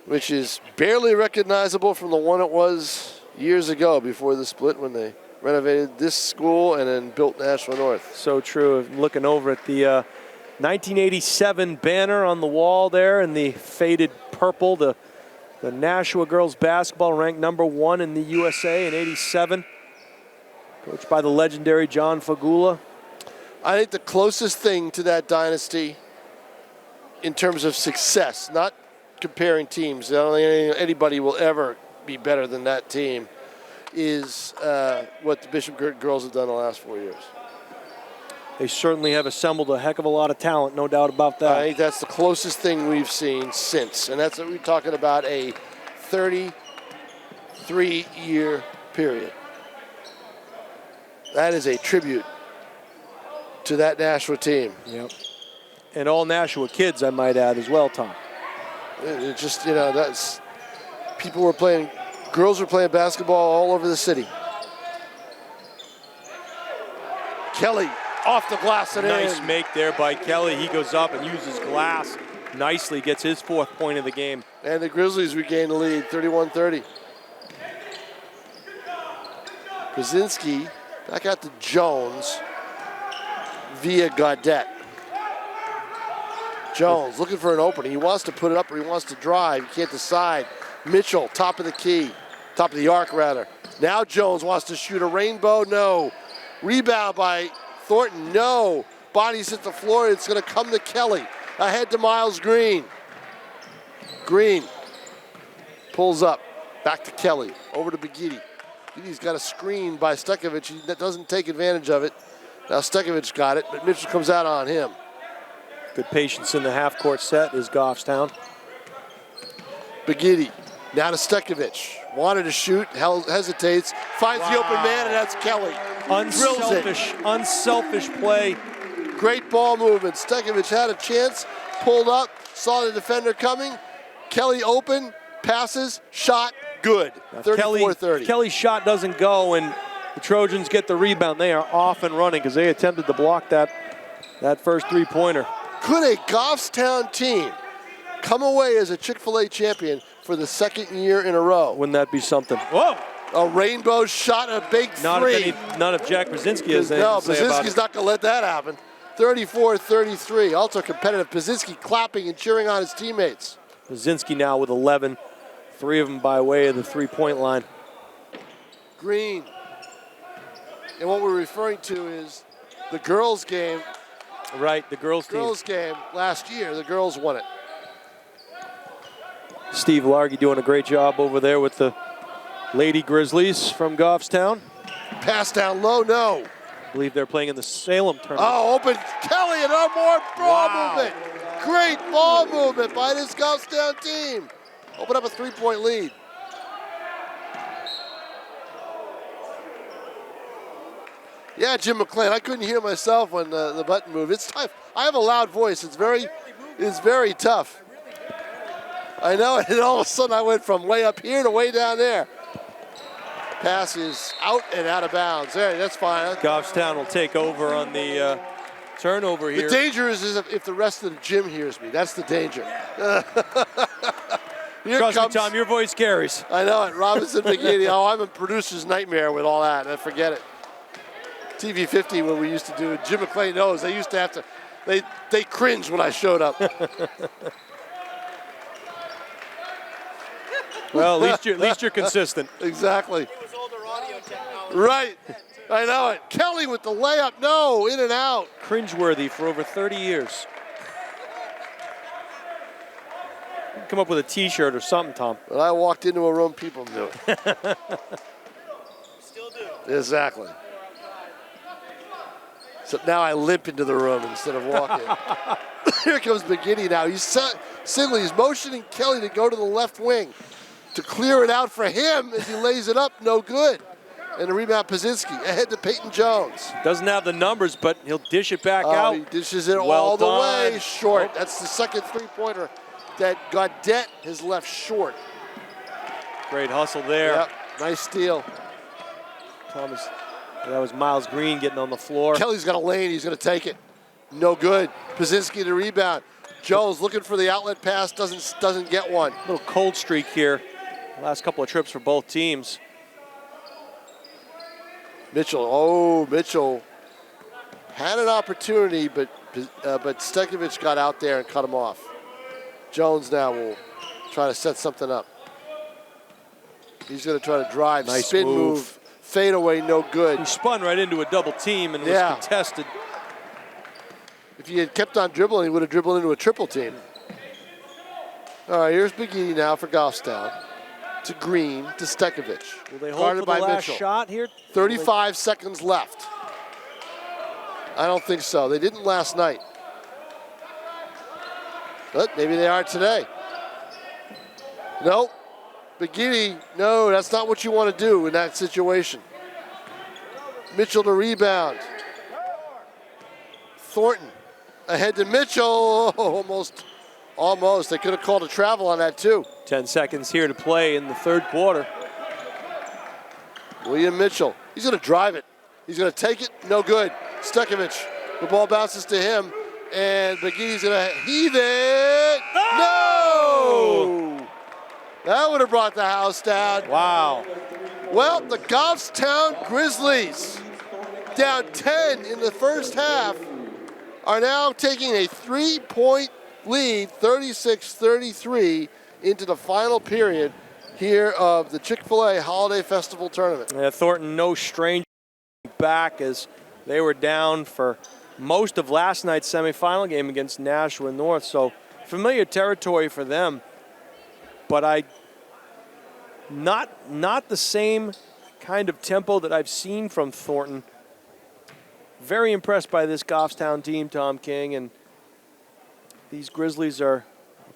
Which is barely recognizable from the one it was years ago before the split when they renovated this school and then built Nashua North. So true. Looking over at the 1987 banner on the wall there in the faded purple, the Nashua girls basketball ranked #1 in the USA in '87. Coached by the legendary John Fagula. I think the closest thing to that dynasty in terms of success, not comparing teams, I don't think anybody will ever be better than that team, is what the Bishop girls have done the last 4 years. They certainly have assembled a heck of a lot of talent, no doubt about that. I think that's the closest thing we've seen since, and that's what we're talking about, a 33-year period. That is a tribute to that Nashua team. Yep. And all Nashua kids, I might add, as well, Tom. It just, that's, girls were playing basketball all over the city. Kelly off the glass and Nice in. make there by Kelly. He goes up and uses glass nicely, gets his 4th point of the game. And the Grizzlies regain the lead, 31-30. Brzezinski back out to Jones via Gaudette. Jones looking for an opening. He wants to put it up or he wants to drive. He can't decide. Mitchell, top of the key. Top of the arc, rather. Now Jones wants to shoot a rainbow. No. Rebound by Thornton. No. Bodies hit the floor. It's going to come to Kelly. Ahead to Miles Green. Green pulls up. Back to Kelly. Over to Begidi. Begidi's got a screen by Stekovic. He doesn't take advantage of it. Now Stekovic got it, but Mitchell comes out on him. Good patience in the half-court set is Goffstown. Begidi now to Stekovic. Wanted to shoot, hesitates, finds the open man, and that's Kelly. Unselfish play. Great ball movement. Stekovic had a chance, pulled up, saw the defender coming. Kelly open, passes, shot, good. 34-30. Kelly's shot doesn't go, and the Trojans get the rebound. They are off and running because they attempted to block that first three-pointer. Could a Goffstown team come away as a Chic-fil-A champion for the 2nd year in a row? Wouldn't that be something? Whoa! A rainbow shot, a big three. Not if Jack Brzezinski has anything No, to say about Brzezinski's it. not going to let that happen. 34-33, also competitive. Brzezinski clapping and cheering on his teammates. Brzezinski now with 11, 3 of them by way of the three-point line. Green. And what we're referring to is the girls' game. Right, the girls' Game last year. The girls won it. Steve Largy doing a great job over there with the Lady Grizzlies from Goffstown. Pass down low, no. I believe they're playing in the Salem tournament. Oh, open Kelly and no more ball movement. Great ball movement by this Goffstown team. Open up a 3-point lead. Yeah, Jim McClain. I couldn't hear myself when the button moved. It's tough. I have a loud voice. It's very tough. I know, and all of a sudden I went from way up here to way down there. Pass is out and out of bounds. There, that's fine. Goffstown will take over on the turnover here. The danger is if the rest of the gym hears me. That's the danger. Trust me, Tom, your voice carries. I know it. Robinson McGeady. Oh, I'm a producer's nightmare with all that. Forget it. TV 50 when we used to do it. Jim McClain knows. They used to have to, they cringed when I showed up. Well, at least you're consistent. Exactly. Right. I know it. Kelly with the layup. No, in and out. Cringeworthy for over 30 years. Come up with a T-shirt or something, Tom. When I walked into a room, people knew it. Still do. Exactly. So now I limp into the room instead of walking. Here comes McGinney now. He's motioning Kelly to go to the left wing to clear it out for him as he lays it up. No good. And the rebound, Brzezinski ahead to Peyton Jones. Doesn't have the numbers, but he'll dish it back out. He dishes it Well all the done. way short. That's the second three-pointer that Gaudette has left short. Great hustle there. Yep, nice steal. Thomas, that was Miles Green getting on the floor. Kelly's got a lane. He's going to take it. No good. Brzezinski to rebound. Jones looking for the outlet pass. Doesn't get one. Little cold streak here. Last couple of trips for both teams. Mitchell had an opportunity, but Stekovic got out there and cut him off. Jones now will try to set something up. He's going to try to drive, Nice spin move. fadeaway, no good. He spun right into a double team and was contested. If he had kept on dribbling, he would have dribbled into a triple team. All right, here's McGee now for Goffstown. To Green, to Stekovic. Will they hold for the last shot here? 35 seconds left. I don't think so. They didn't last night. But maybe they are today. Nope. McGee, no, that's not what you want to do in that situation. Mitchell to rebound. Thornton ahead to Mitchell. Oh, almost. They could have called a travel on that too. 10 seconds here to play in the third quarter. William Mitchell, he's going to drive it. He's going to take it, no good. Stekovic, the ball bounces to him, and McGee's going to heave it. No! That would have brought the house down. Wow. Well, the Goffstown Grizzlies, down 10 in the first half, are now taking a 3-point lead, 36-33, into the final period here of the Chick-fil-A Holiday Festival Tournament. Yeah, Thornton, no stranger back as they were down for most of last night's semifinal game against Nashua North. So familiar territory for them, but not the same kind of tempo that I've seen from Thornton. Very impressed by this Goffstown team, Tom King, and these Grizzlies are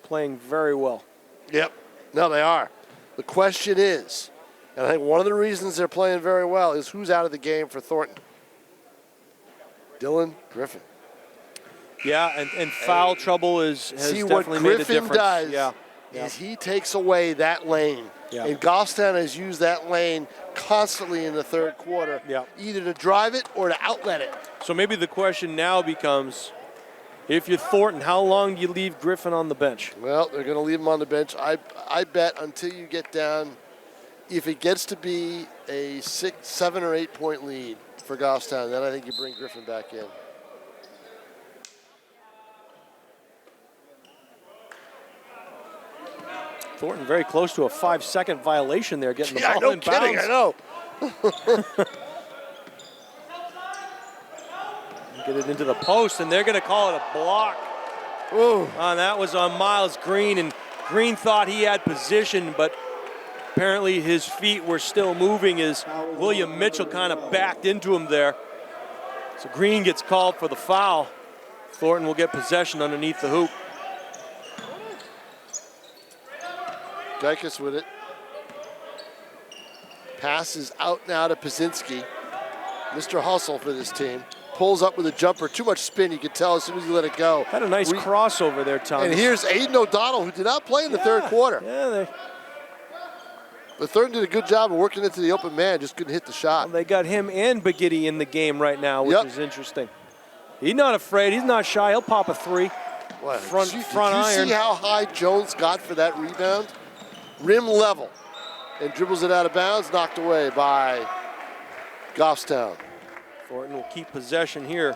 playing very well. Yep, no, they are. The question is, and I think one of the reasons they're playing very well is who's out of the game for Thornton. Dylan Griffin. Yeah, and foul trouble has definitely made a difference. See, what Griffin does is he takes away that lane. Yeah. And Goffstown has used that lane constantly in the third quarter, either to drive it or to outlet it. So maybe the question now becomes, if you're Thornton, how long do you leave Griffin on the bench? Well, they're going to leave him on the bench. I bet until you get down, if it gets to be a 6, 7, or 8 point lead for Goffstown, then I think you bring Griffin back in. Thornton very close to a 5-second violation there, getting the ball no in kidding, bounds. I know. Get it into the post, and they're going to call it a block. Ooh. That was on Miles Green, and Green thought he had position, but apparently his feet were still moving as William Mitchell kind of backed into him there. So Green gets called for the foul. Thornton will get possession underneath the hoop. Dykes with it. Passes out now to Pazinski. Mr. Hustle for this team. Pulls up with a jumper. Too much spin, you could tell as soon as he let it go. Had a nice crossover there, Tom. And here's Aiden O'Donnell, who did not play in the third quarter. Yeah, But Thornton did a good job of working into the open man, just couldn't hit the shot. Well, they got him and Baghetti in the game right now, which is interesting. He's not afraid. He's not shy. He'll pop a three. What? Front Did iron. you see how high Jones got for that rebound? Rim level. And dribbles it out of bounds, knocked away by Goffstown. Thornton will keep possession here.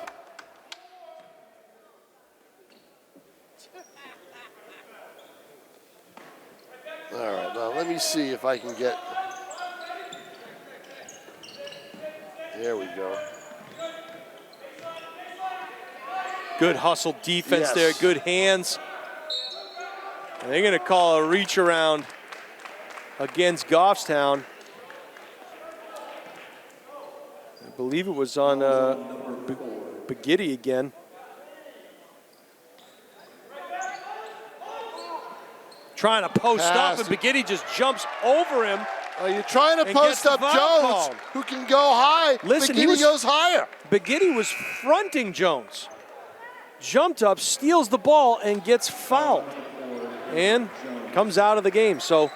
All right, now let me see if I can get. There we go. Good hustle defense there, good hands. And they're going to call a reach around against Goffstown. I believe it was on Baghetti again. Trying to post up, and Baghetti just jumps over him. You're trying to post up Jones, who can go high. Listen, Baghetti goes higher. Baghetti was fronting Jones. Jumped up, steals the ball, and gets fouled. And comes out of the game. So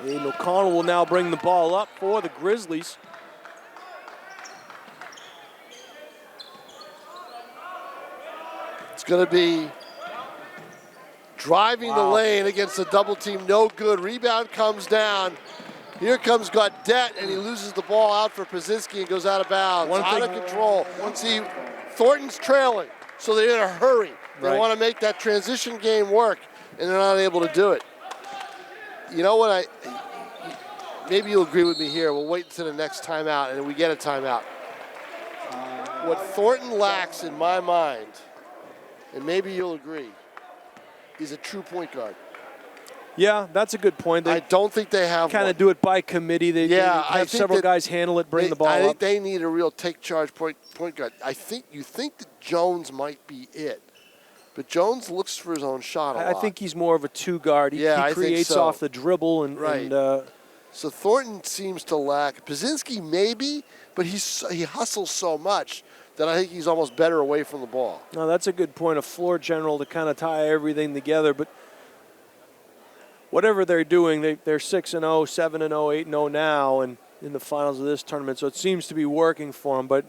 Aiden O'Connell will now bring the ball up for the Grizzlies. It's going to be driving the lane against a double team, no good. Rebound comes down. Here comes Gaudet, and he loses the ball out for Pazinski and goes out of bounds. Out of control. See, Thornton's trailing, so they're in a hurry. They Right. want to make that transition game work, and they're not able to do it. You know what? Maybe you'll agree with me here. We'll wait until the next timeout, and we get a timeout. What Thornton lacks, in my mind, and maybe you'll agree, is a true point guard. Yeah, that's a good point. I They don't think they have kind one. of do it by committee. They I have think several that guys handle it, bring the ball I think up. they need a real take charge point guard. You think that Jones might be it, but Jones looks for his own shot a lot. I think he's more of a two guard. He I think creates so. off the dribble Right. and so Thornton seems to lack. Pazinski maybe, but he hustles so much that I think he's almost better away from the ball. no, that's a good point. A floor general to kind of tie everything together, but. Whatever they're doing, they're 6-0, 7-0, 8-0 now, and in the finals of this tournament. So it seems to be working for them. But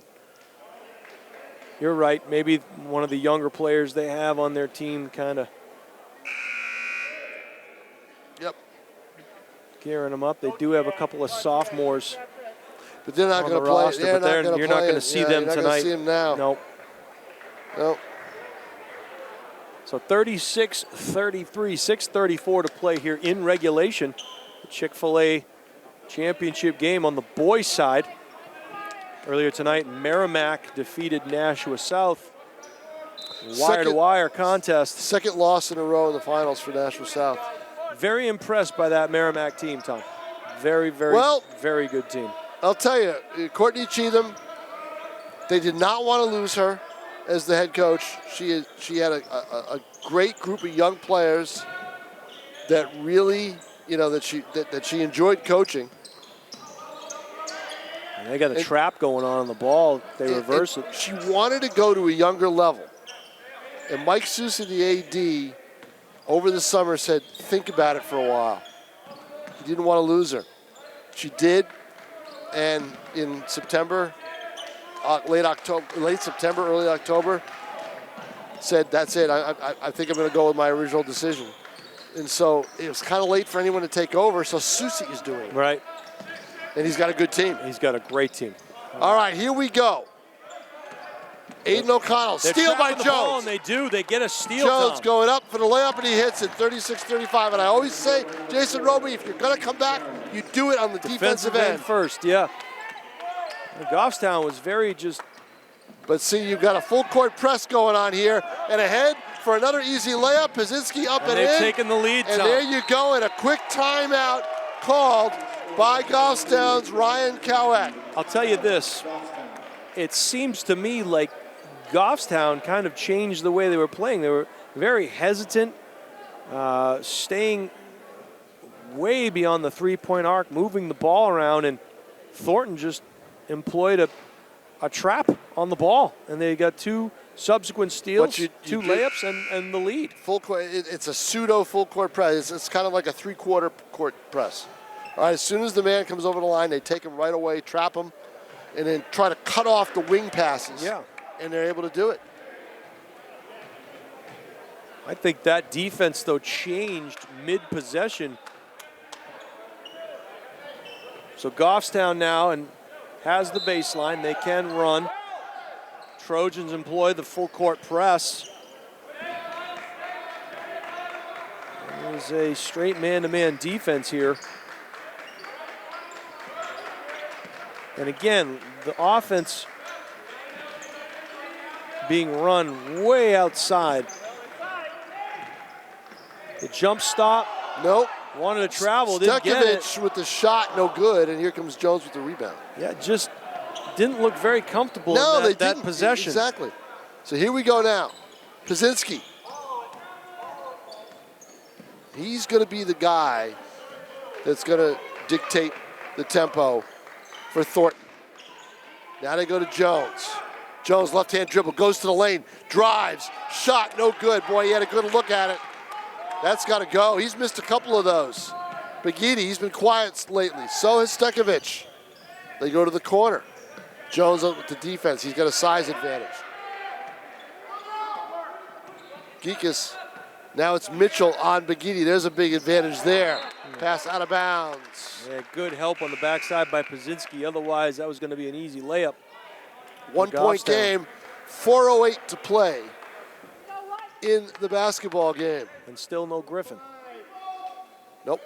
you're right. Maybe one of the younger players they have on their team kind of gearing them up. They do have a couple of sophomores, but they're not on going the to play. roster, They're but not going to you're play. not going to it. see Yeah, them you're not tonight. Going to see them now. Nope. Nope. So 36-33, 6:34 to play here in regulation. The Chick-fil-A championship game on the boys' side. Earlier tonight, Merrimack defeated Nashua South. Wire-to-wire contest. Second loss in a row in the finals for Nashua South. Very impressed by that Merrimack team, Tom. Very, very good team. I'll tell you, Courtney Cheatham, they did not want to lose her as the head coach. She had a great group of young players that really, that she enjoyed coaching. And they got a trap going on the ball. They reverse it. She wanted to go to a younger level. And Mike Sousa, the AD, over the summer said, think about it for a while. He didn't want to lose her. She did, and in September, late September, early October, said, that's it. I think I'm going to go with my original decision. And so it was kind of late for anyone to take over, so Susi is doing it. Right. And he's got a good team. He's got a great team. All right, here we go. Aiden O'Connell, steal by Jones. And they get a steal. Jones going up for the layup, and he hits it, 36-35. And I always say, Jason Roby, if you're going to come back, you do it on the defensive end first, yeah. And Goffstown was very just. But see, you've got a full court press going on here, and ahead for another easy layup. Pazinski up and in. They've taken the lead, and Tom. there you go, and a quick timeout called by Goffstown's Ryan Cowett. I'll tell you this. It seems to me like Goffstown kind of changed the way they were playing. They were very hesitant, staying way beyond the three-point arc, moving the ball around, and Thornton just employed a trap on the ball, and they got two subsequent steals, two layups, and the lead. Full court, it's a pseudo full court press. It's kind of like a three-quarter court press. All right, as soon as the man comes over the line, they take him right away, trap him, and then try to cut off the wing passes. Yeah. And they're able to do it. I think that defense, though, changed mid-possession. So Goffstown now and has the baseline. They can run. Trojans employ the full court press. There's a straight man-to-man defense here. And again, the offense being run way outside. The jump stop. Nope. Wanted to travel, didn't get it. Stekovic with the shot, no good, and here comes Jones with the rebound. Yeah, just didn't look very comfortable in that possession. Exactly. So here we go now. Pazinski. He's going to be the guy that's going to dictate the tempo for Thornton. Now they go to Jones. Jones, left-hand dribble, goes to the lane, drives, shot, no good. Boy, he had a good look at it. That's got to go. He's missed a couple of those. Bagidi, he's been quiet lately. So has Stekovic. They go to the corner. Jones up with the defense. He's got a size advantage. Geekus. Now it's Mitchell on Bagidi. There's a big advantage there. Pass out of bounds. Yeah, good help on the backside by Pazinski. Otherwise, that was going to be an easy layup. 1 point game, 4:08 to play in the basketball game. And still no Griffin. Nope.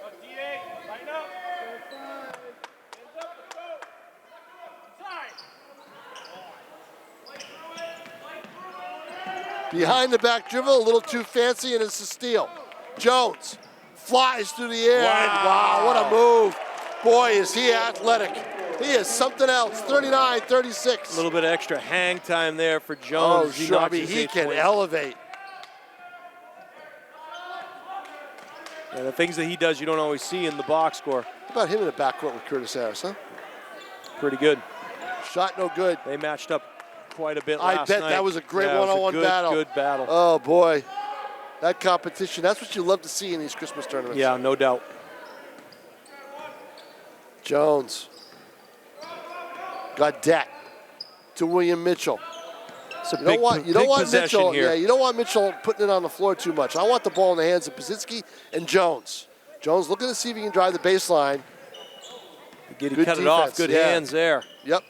Behind the back dribble, a little too fancy, and it's a steal. Jones flies through the air. Wow, what a move. Boy, is he athletic. He is something else, 39-36. A little bit of extra hang time there for Jones. Oh, sure, I mean, he can elevate. And the things that he does you don't always see in the box score. How about him in the backcourt with Curtis Harris, huh? Pretty good. Shot no good. They matched up quite a bit last night. I bet night. that was a great one-on-one battle. Good battle. Oh, boy. That competition, that's what you love to see in these Christmas tournaments. Yeah, no doubt. Jones. Got debt to William Mitchell. It's a big possession Mitchell, here. Yeah, you don't want Mitchell putting it on the floor too much. I want the ball in the hands of Pazitsky and Jones. Jones looking to see if he can drive the baseline. Good cut defense. It off. Good hands there. Yep.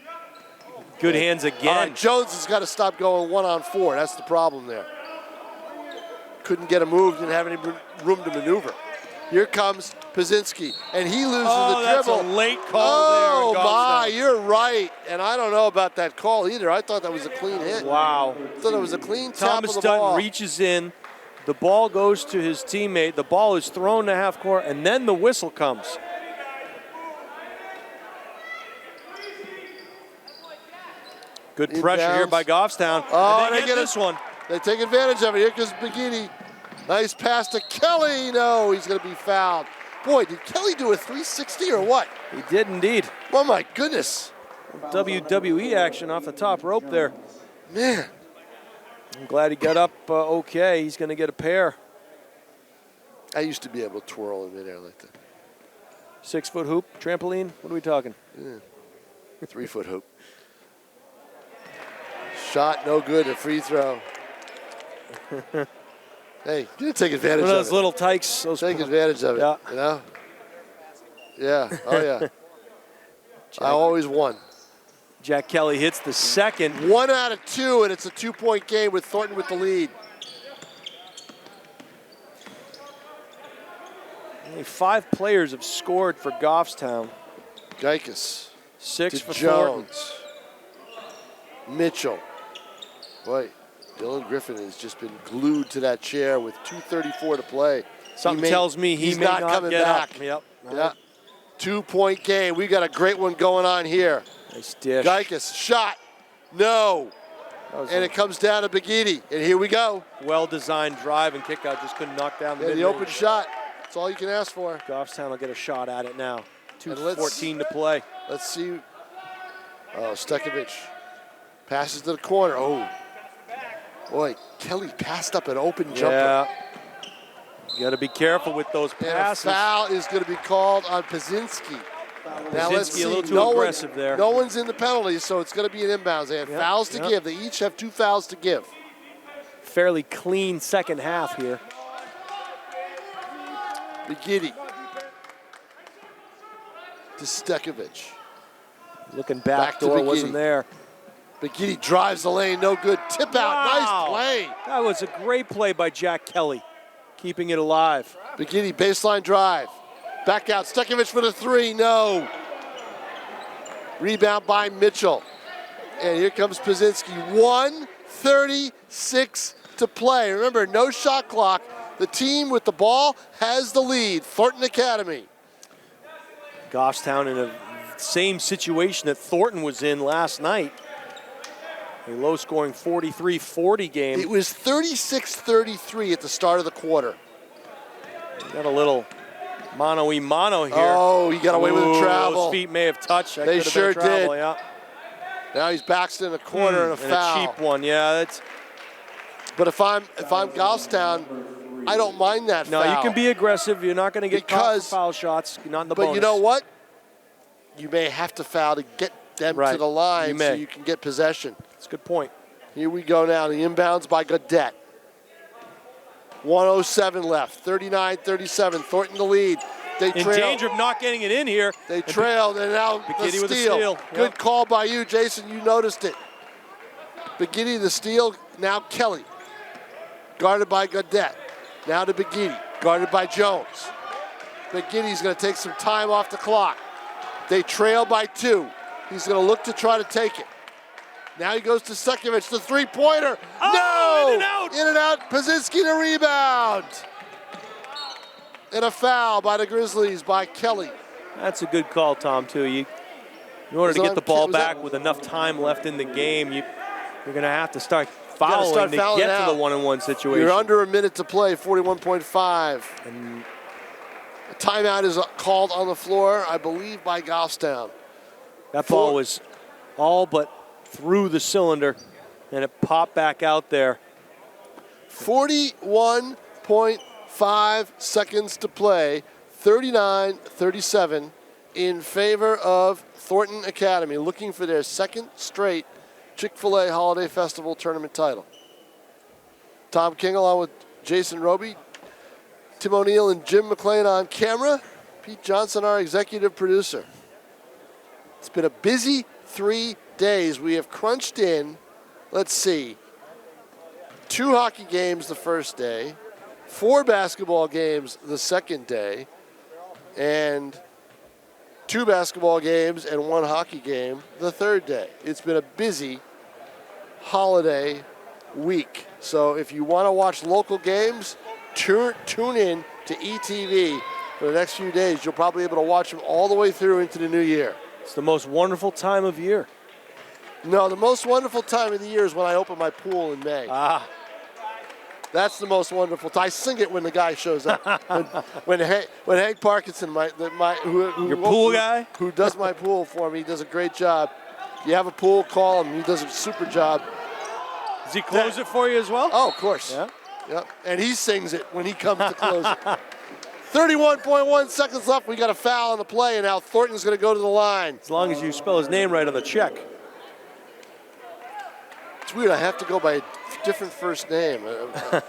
Good hands again. Jones has got to stop going 1-on-4. That's the problem there. Couldn't get a move, didn't have any room to maneuver. Here comes Pazitsky, and he loses the dribble. That's a late call there. Oh, my, you're right. And I don't know about that call either. I thought that was a clean hit. Wow. I thought it was a clean tap Thomas of the ball. Dutton reaches in. The ball goes to his teammate. The ball is thrown to half court, and then the whistle comes. Good pressure here by Goffstown. Oh, and they get this one. They take advantage of it. Here comes Begini. Nice pass to Kelly. No, he's going to be fouled. Boy, did Kelly do a 360 or what? He did indeed. Oh, my goodness. WWE action off the top rope there. Man. I'm glad he got up okay. He's going to get a pair. I used to be able to twirl in midair like that. 6-foot hoop, trampoline. What are we talking? Yeah. 3-foot hoop. Shot no good, a free throw. Hey, you didn't take advantage of it. Those little tykes. Take advantage of it, yeah. You know? Yeah, oh yeah. I always won. Jack Kelly hits the second. 1 out of 2, and it's a 2-point game with Thornton with the lead. Only 5 players have scored for Goffstown. Geikus. 6 for Jones. Thornton. Mitchell. Boy, Dylan Griffin has just been glued to that chair with 2:34 to play. Something tells me he's not coming back. Yep. Yeah. 2-point game. We got a great one going on here. Nice dish. Geikus, shot. No. And it comes down to Begini. And here we go. Well-designed drive and kick out. Just couldn't knock down the mid-range. The open shot. That's all you can ask for. Goffstown will get a shot at it now. 2:14 to play. Let's see. Oh, Stekovich passes to the corner. Oh. Boy, Kelly passed up an open jumper. Yeah. You got to be careful with those passes. And a foul is going to be called on Pazitsky. Now let's see. A little too aggressive there. No one's in the penalty, so it's going to be an inbounds. They have fouls to give. They each have 2 fouls to give. Fairly clean second half here. Begini to Stekovich. Looking back door, wasn't there. Begini drives the lane, no good. Tip out, wow. Nice play. That was a great play by Jack Kelly, keeping it alive. Begini, baseline drive. Back out, Stekovich for the 3, no. Rebound by Mitchell. And here comes Pazitsky, 1:36 to play. Remember, no shot clock. The team with the ball has the lead, Thornton Academy. Goffstown in a same situation that Thornton was in last night. A low-scoring 43-40 game. It was 36-33 at the start of the quarter. Got a little mano-y-mano here. Oh, he got away with a travel. Those feet may have touched. That they sure been travel, did. Yeah. Now he's backed in the corner and a foul. A cheap one, yeah. That's. But if I'm Goffstown, I don't mind that foul. No, you can be aggressive. You're not going to get caught for foul shots. You're not in the bonus. But you know what? You may have to foul to get them to the line so you can get possession. That's a good point. Here we go now. The inbounds by Gaudette. 1:07 left. 39-37. Thornton the lead. They in danger of not getting it in here. They trailed, and now the steal. With the steal. Good call by you, Jason. You noticed it. Begini the steal. Now Kelly. guarded by Gaudette. Now to Begidi, guarded by Jones. Begidi's going to take some time off the clock. They trail by 2. He's going to look to try to take it. Now he goes to Stekovich, the three-pointer. Oh, no! in and out. In and out. Pazinski to rebound. And a foul by the Grizzlies by Kelly. That's a good call, Tom, too. In order to get the ball back with enough time left in the game, you're going to have to start fouling to get to the one-on-one situation. You're under a minute to play, 41.5. And a timeout is called on the floor, I believe, by Goffstown. That ball was all but through the cylinder, and it popped back out there. 41.5 seconds to play, 39-37 in favor of Thornton Academy, looking for their second straight Chick-fil-A Holiday Festival tournament title. Tom King along with Jason Roby, Tim O'Neill and Jim McLean on camera, Pete Johnson, our executive producer. It's been a busy 3 days. We have crunched in, let's see, 2 hockey games the first day, 4 basketball games the second day, and 2 basketball games and 1 hockey game the third day. It's been a busy holiday week. So if you want to watch local games, tune in to ETV for the next few days. You'll probably be able to watch them all the way through into the new year. It's the most wonderful time of year. No, the most wonderful time of the year is when I open my pool in May. That's the most wonderful time. I sing it when the guy shows up. when Hank Parkinson, your pool guy, who does my pool for me, does a great job. If you have a pool, call him. He does a super job. Does he close it for you as well? Oh, of course. Yeah. Yep. And he sings it when he comes to close it. 31.1 seconds left. We got a foul on the play, and now Thornton's going to go to the line. As long as you spell his name right on the check. It's weird. I have to go by a different first name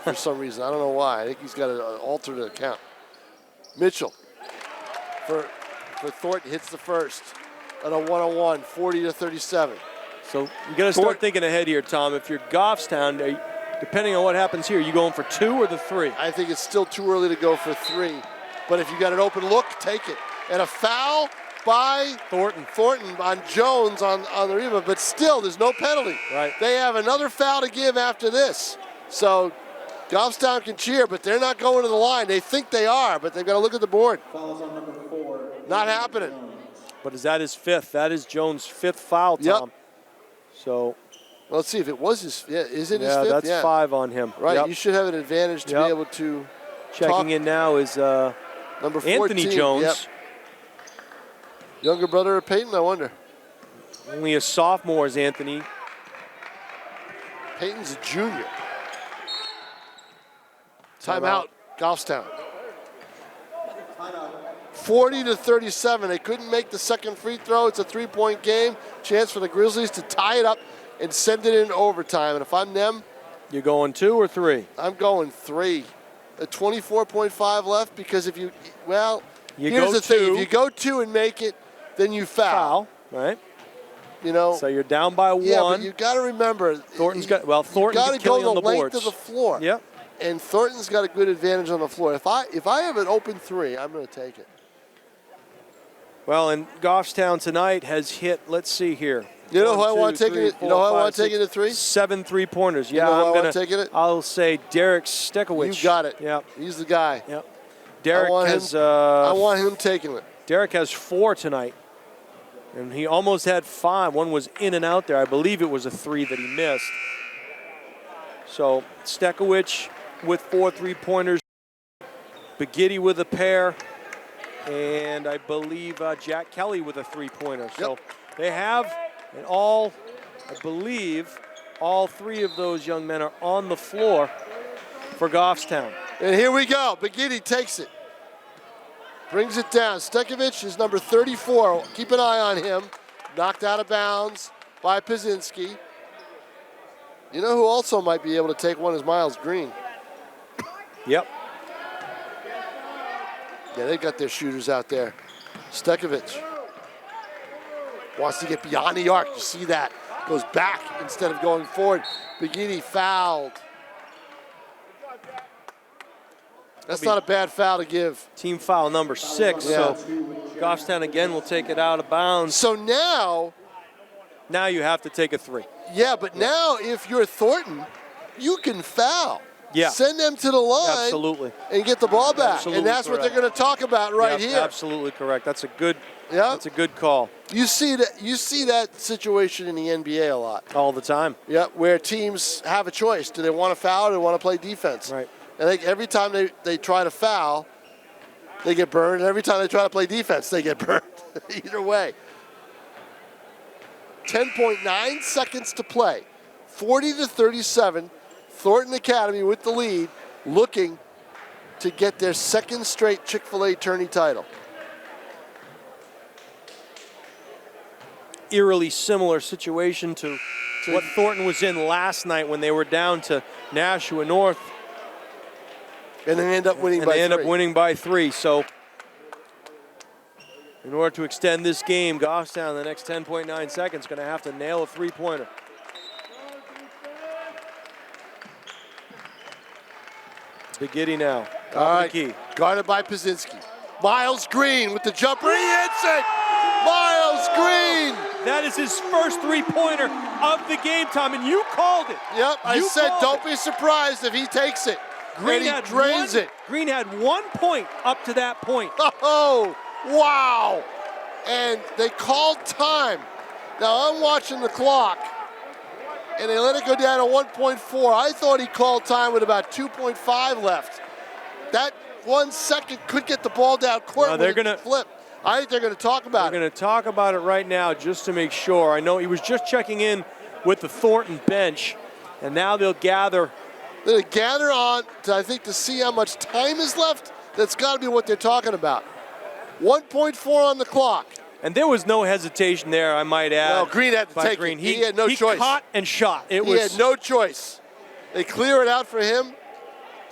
for some reason. I don't know why. I think he's got an alternate account. Mitchell for Thornton hits the first at a 1-on-1, 40-37. So you got to start thinking ahead here, Tom. If you're Goffstown, depending on what happens here, you going for 2 or the 3? I think it's still too early to go for 3. But if you got an open look, take it. And a foul by Thornton on Jones on the rebound. But still, there's no penalty. Right. They have another foul to give after this. So Goffstown can cheer, but they're not going to the line. They think they are, but they've got to look at the board. Fouls on number 4. Not happening. But is that his 5th? That is Jones' 5th foul, Tom. Yep. So well, let's see if it was his. Yeah, is it his 5th? Yeah, that's 5 on him. Right. Yep. You should have an advantage to be able to. Checking in now is number 14, Anthony Jones. Yep. Younger brother of Peyton, I wonder. Only a sophomore is Anthony. Peyton's a junior. Timeout, Goffstown. 40-37. They couldn't make the second free throw. It's a 3-point game. Chance for the Grizzlies to tie it up and send it in overtime. And if I'm them, you're going 2 or 3? I'm going 3. At 24.5 left, because if you, here's the thing. If you go 2 and make it, then you foul. Right. You know. So you're down by 1. Yeah, but you got to remember. Thornton's got you got to go the length of the floor. Yep. And Thornton's got a good advantage on the floor. If I have an open 3, I'm going to take it. Well, and Goffstown tonight has hit. Let's see here. You know who I want taking it? You know who I want taking it 3? 7 3-pointers. Yeah, I'm going to take it. I'll say Derek Stekowicz. You got it. Yep. He's the guy. Yep. Derek has. I want him taking it. Derek has 4 tonight, and he almost had 5. One was in and out there. I believe it was a 3 that he missed. So Stekowicz with 4 3-pointers. Begidi with a pair. And I believe Jack Kelly with a 3-pointer. So they have, and I believe, all 3 of those young men are on the floor for Goffstown. And here we go. Begidi takes it. Brings it down. Stekovich is number 34. Keep an eye on him. Knocked out of bounds by Pazinski. You know who also might be able to take one is Miles Green. Yep. Yeah, they got their shooters out there. Stekovich wants to get beyond the arc. You see that? Goes back instead of going forward. Begidi fouled. That's not a bad foul to give. Team foul number 6. Yeah. So Goffstown again will take it out of bounds. So now you have to take a 3. Yeah, but now if you're Thornton, you can foul. Yeah. Send them to the line. Absolutely. And get the ball back. Absolutely and that's what correct. they're going to talk about right here. Absolutely correct. That's a good. Yeah. That's a good call. You see that situation in the NBA a lot. All the time. Yeah, where teams have a choice. Do they want to foul or do they want to play defense? Right. I think every time they try to foul, they get burned. And every time they try to play defense, they get burned. Either way. 10.9 seconds to play. 40-37. Thornton Academy with the lead, looking to get their second straight Chick-fil-A tourney title. Eerily similar situation to what Thornton was in last night when they were down to Nashua North. And they end up winning by 3. They end up winning by 3. So in order to extend this game, Goffstown in the next 10.9 seconds going to have to nail a 3-pointer. Biggie now. All right, key. guarded by Pazinski. Miles Green with the jumper. He hits it! Miles Green! That is his first 3-pointer of the game, Tom, and you called it. Yep, I said don't be surprised if he takes it. Green and he drains it. Green had 1 point up to that point. Oh, wow. And they called time. Now I'm watching the clock, and they let it go down to 1.4. I thought he called time with about 2.5 left. That 1 second could get the ball down court when it flip. I think they're going to talk about it. They're going to talk about it right now just to make sure. I know he was just checking in with the Thornton bench, and now they'll gather. They'll gather on, to see how much time is left. That's got to be what they're talking about. 1.4 on the clock. And there was no hesitation there, I might add. Well, Green had to take Green. it. He had no choice. He caught and shot. He had no choice. They clear it out for him,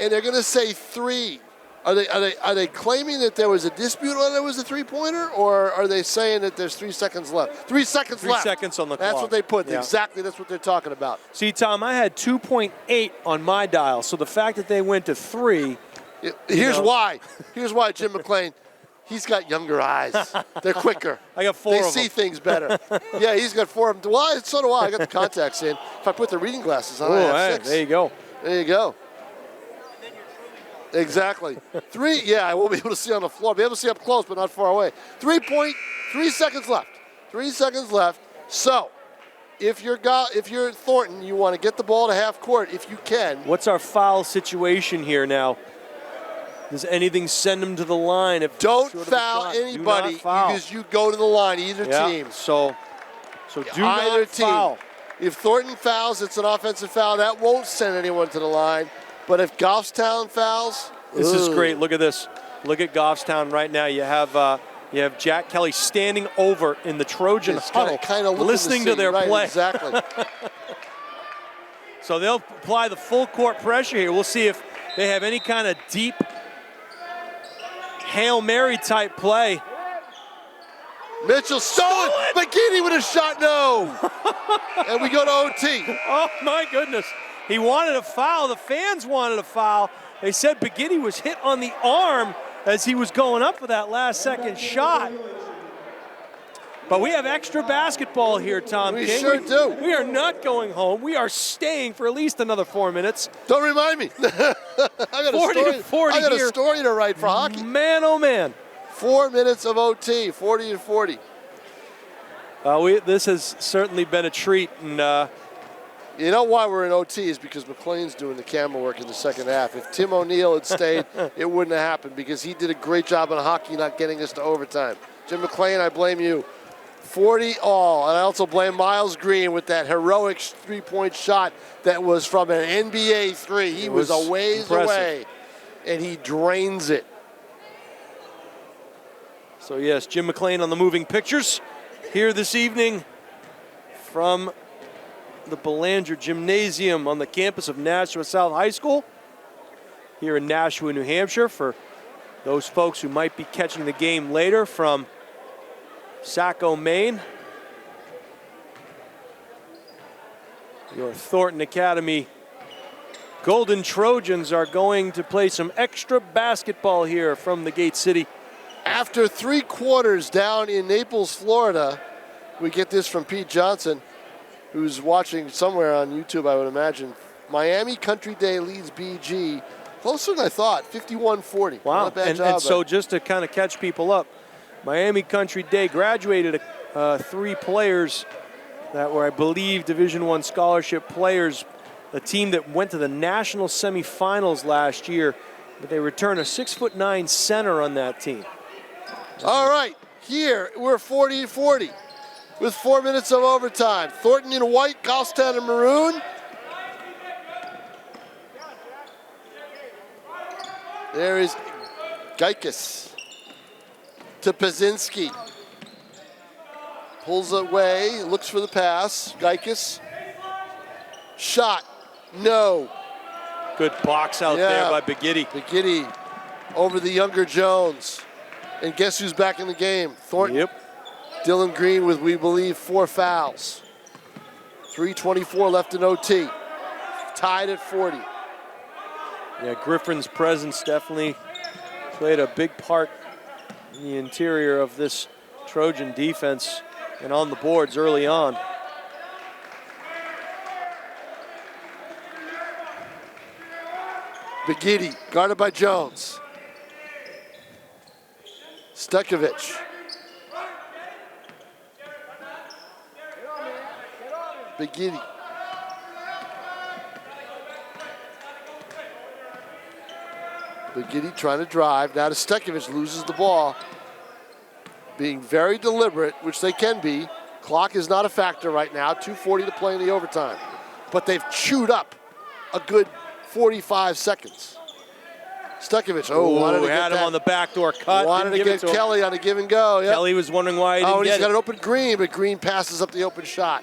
and they're going to say 3. Are they claiming that there was a dispute on it was a 3-pointer, or are they saying that there's 3 seconds left? 3 seconds left. 3 seconds on the clock. That's what they put. Yeah. Exactly, that's what they're talking about. See, Tom, I had 2.8 on my dial, so the fact that they went to 3. Here's why. Here's why, Jim McClain. He's got younger eyes. They're quicker. I got 4 of them. They see things better. Yeah, he's got 4 of them. Well, so do I. I got the contacts in. If I put the reading glasses on, I have 6. There you go. There you go. Exactly. 3, yeah, I won't be able to see on the floor. I'll be able to see up close, but not far away. 3 seconds left. 3 seconds left. So, if you're Thornton, you want to get the ball to half court if you can. What's our foul situation here now? Does anything send them to the line? Don't foul anybody because you go to the line, either team. So do either not foul. Team. If Thornton fouls, it's an offensive foul. That won't send anyone to the line. But if Goffstown fouls, this is great. Look at this. Look at Goffstown right now. You have Jack Kelly standing over in the Trojan huddle, listening to their play. Exactly. So they'll apply the full court pressure here. We'll see if they have any kind of deep Hail Mary type play. Mitchell stolen. McGinney with a shot, no. And we go to OT. Oh my goodness. He wanted a foul. The fans wanted a foul. They said Begidi was hit on the arm as he was going up for that last second shot. But we have extra basketball here, Tom King. We sure do. We are not going home. We are staying for at least another 4 minutes. Don't remind me. I got a story to write for hockey. Man, oh man. 4 minutes of OT, 40-40. This has certainly been a treat. And you know why we're in OT is because McLean's doing the camera work in the second half. If Tim O'Neill had stayed, it wouldn't have happened because he did a great job in hockey not getting us to overtime. Jim McLean, I blame you. 40 all. And I also blame Miles Green with that heroic three-point shot that was from an NBA three. He was a ways away, and he drains it. So, yes, Jim McLean on the moving pictures here this evening from the Belanger Gymnasium on the campus of Nashua South High School here in Nashua, New Hampshire. For those folks who might be catching the game later from Saco, Maine, your Thornton Academy Golden Trojans are going to play some extra basketball here from the Gate City. After 3 quarters down in Naples, Florida, we get this from Pete Johnson, who's watching somewhere on YouTube, I would imagine. Miami Country Day leads BG. Closer than I thought, 51-40. Wow, Not a bad job, and so just to kind of catch people up, Miami Country Day graduated 3 players that were, I believe, Division I scholarship players, a team that went to the national semifinals last year, but they returned a 6'9" center on that team. All right, here we're 40-40 with 4 minutes of overtime. Thornton in white, Goffstown in maroon. There is Geikis to Pazinski. Pulls away, looks for the pass. Geikis. Shot. No. Good box out there by Begitty. Begitty over the younger Jones. And guess who's back in the game? Thornton. Yep. Dylan Green with, we believe, 4 fouls. 3:24 left in OT. Tied at 40. Yeah, Griffin's presence definitely played a big part in the interior of this Trojan defense and on the boards early on. Begitty, guarded by Jones. Stekovic. Begitty. Begitty trying to drive. Now to Stekovic, loses the ball. Being very deliberate, which they can be. Clock is not a factor right now. 2:40 to play in the overtime. But they've chewed up a good 45 seconds. Stekovic, wanted to had get him on the backdoor cut. Wanted to get Kelly on a give and go. Yep. Kelly was wondering why he didn't and get he's got it. an open Green, but Green passes up the open shot.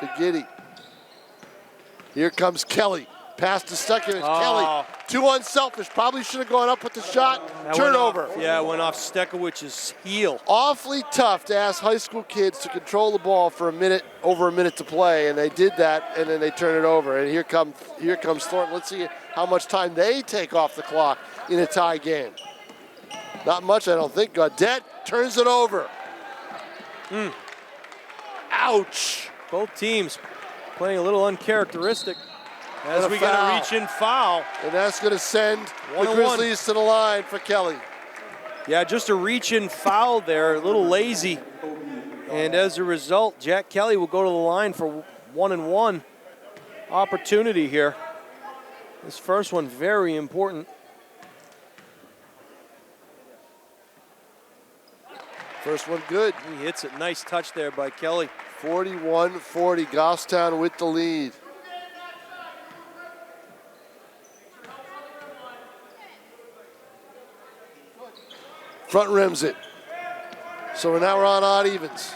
Begitty. Here comes Kelly. Pass to Stekovic. Kelly, too unselfish. Probably should have gone up with the shot. Turnover. Went off Stekovic's heel. Awfully tough to ask high school kids to control the ball for over a minute to play, and they did that, and then they turn it over. And here comes Thornton. Let's see how much time they take off the clock in a tie game. Not much, I don't think. Gaudette turns it over. Ouch. Both teams playing a little uncharacteristic as we got a reach-in foul. And that's going to send the 1-on-1. Grizzlies to the line for Kelly. Yeah, just a reach-in foul there, a little lazy. And as a result, Jack Kelly will go to the line for 1-and-1 opportunity here. This first one very important. First one good. He hits it. Nice touch there by Kelly. 41-40, Goffstown with the lead. Front rims it. So now we're on odd evens.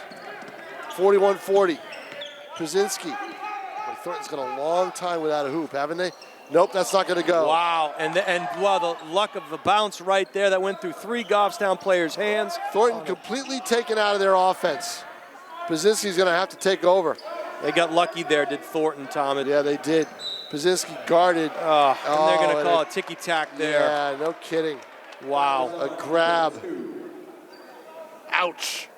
41-40. Krasinski. Thornton's got a long time without a hoop, haven't they? Nope, that's not going to go. Wow, and the luck of the bounce right there that went through 3 Goffstown players' hands. Thornton completely taken out of their offense. Pazinski's going to have to take over. They got lucky there, did Thornton, Tom. Yeah, they did. Pazinski guarded. And they're going to call a ticky-tack there. Yeah, no kidding. Wow. A grab. Ouch.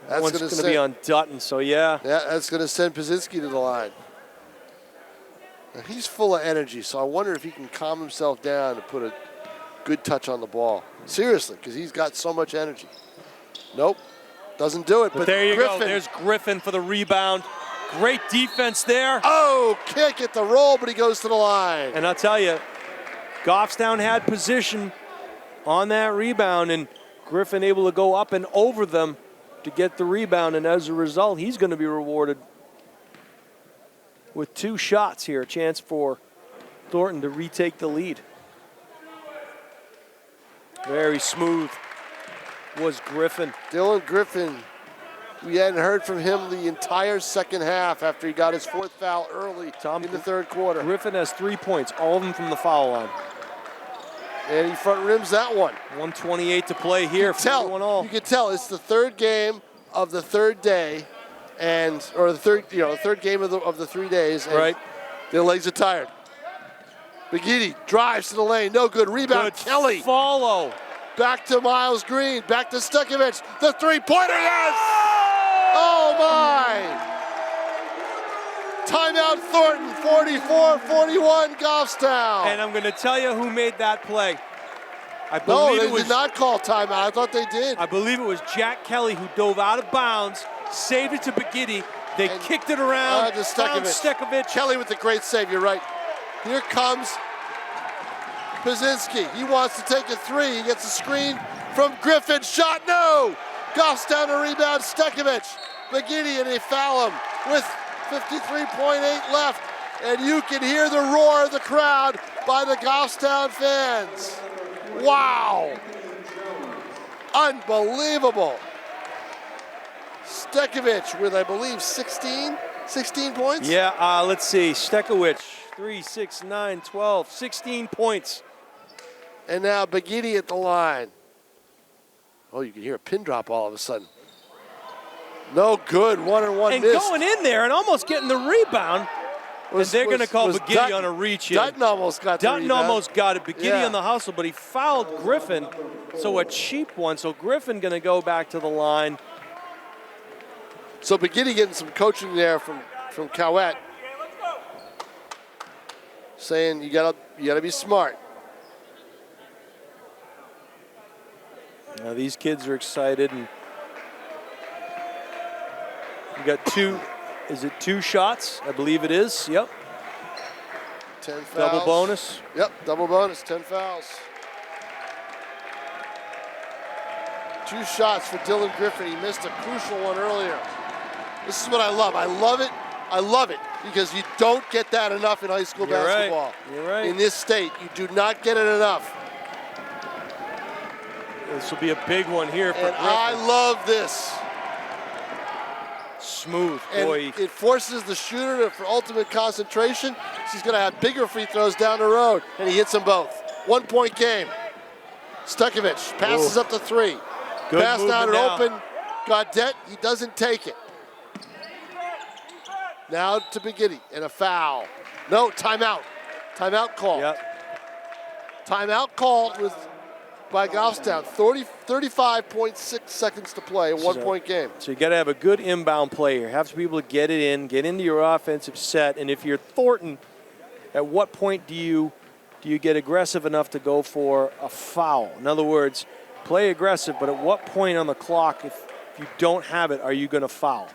That's going to be on Dutton, so yeah. Yeah, that's going to send Pazinski to the line. Now, he's full of energy, so I wonder if he can calm himself down and put a good touch on the ball. Seriously, because he's got so much energy. Nope, doesn't do it. But there you Griffin. go. There's Griffin for the rebound. Great defense there. Oh, can't get the roll, but he goes to the line. And I'll tell you, Goffstown had position on that rebound, and Griffin able to go up and over them to get the rebound, and as a result, he's going to be rewarded with 2 shots here, a chance for Thornton to retake the lead. Very smooth was Griffin. Dylan Griffin, we hadn't heard from him the entire second half after he got his 4th foul early in the 3rd quarter. Griffin has 3 points, all of them from the foul line. And he front rims that one. 1:28 to play here. You can tell it's the 3rd game of the 3rd day, or the third game of the 3 days. And Right. their legs are tired. Begidi drives to the lane, no good. Rebound, Good Kelly. follow. Back to Miles Green, back to Stekovich. The three-pointer, yes! Oh my! Timeout Thornton, 44-41 Goffstown. And I'm going to tell you who made that play. I No, believe they it was, did not call timeout. I thought they did. I believe it was Jack Kelly who dove out of bounds, saved it to Begidi. They kicked it around, to found Stekovich. Kelly with the great save, you're right. Here comes Pazinski. He wants to take a three. He gets a screen from Griffin. Shot, no! Goffstown to rebound, Stekovich. Begidi, and they foul him with 53.8 left. And you can hear the roar of the crowd by the Goffstown fans. Wow! Unbelievable. Stekovich with, I believe, 16 points? Yeah, let's see. Stekovich, 3, 6, 9, 12, 16 points. And now Begidi at the line. Oh, you can hear a pin drop all of a sudden. No good, 1-and-1 And missed. going in there and almost getting the rebound. And they're going to call Begidi on a reach in. Dutton almost got the Dutton rebound. almost got it. Begidi on the hustle, but he fouled Griffin. So a cheap one. So Griffin going to go back to the line. So Begidi getting some coaching there from Cowett, saying you gotta be smart. Now these kids are excited, and you got two. Is it 2 shots? I believe it is. Yep. 10 fouls. Double bonus. Yep, double bonus, 10 fouls. 2 shots for Dylan Griffin. He missed a crucial one earlier. This is what I love. I love it because you don't get that enough in high school basketball. Right. You're right. In this state, you do not get it enough. This will be a big one here for And Griffin. I love this. Smooth, And boy. it forces the shooter for ultimate concentration. He's going to have bigger free throws down the road, and he hits them both. 1-point game. Stekovich passes up to 3. Good Pass down and movement now. open. Gaudet, he doesn't take it. Now to Begidi, and a foul. No, timeout. Timeout call. Yep. Timeout called by Goffstown. 35.6 seconds to play, a 1-point game. So you got to have a good inbound player. Have to be able to get it in, get into your offensive set. And if you're Thornton, at what point do you get aggressive enough to go for a foul? In other words, play aggressive, but at what point on the clock, if you don't have it, are you going to foul?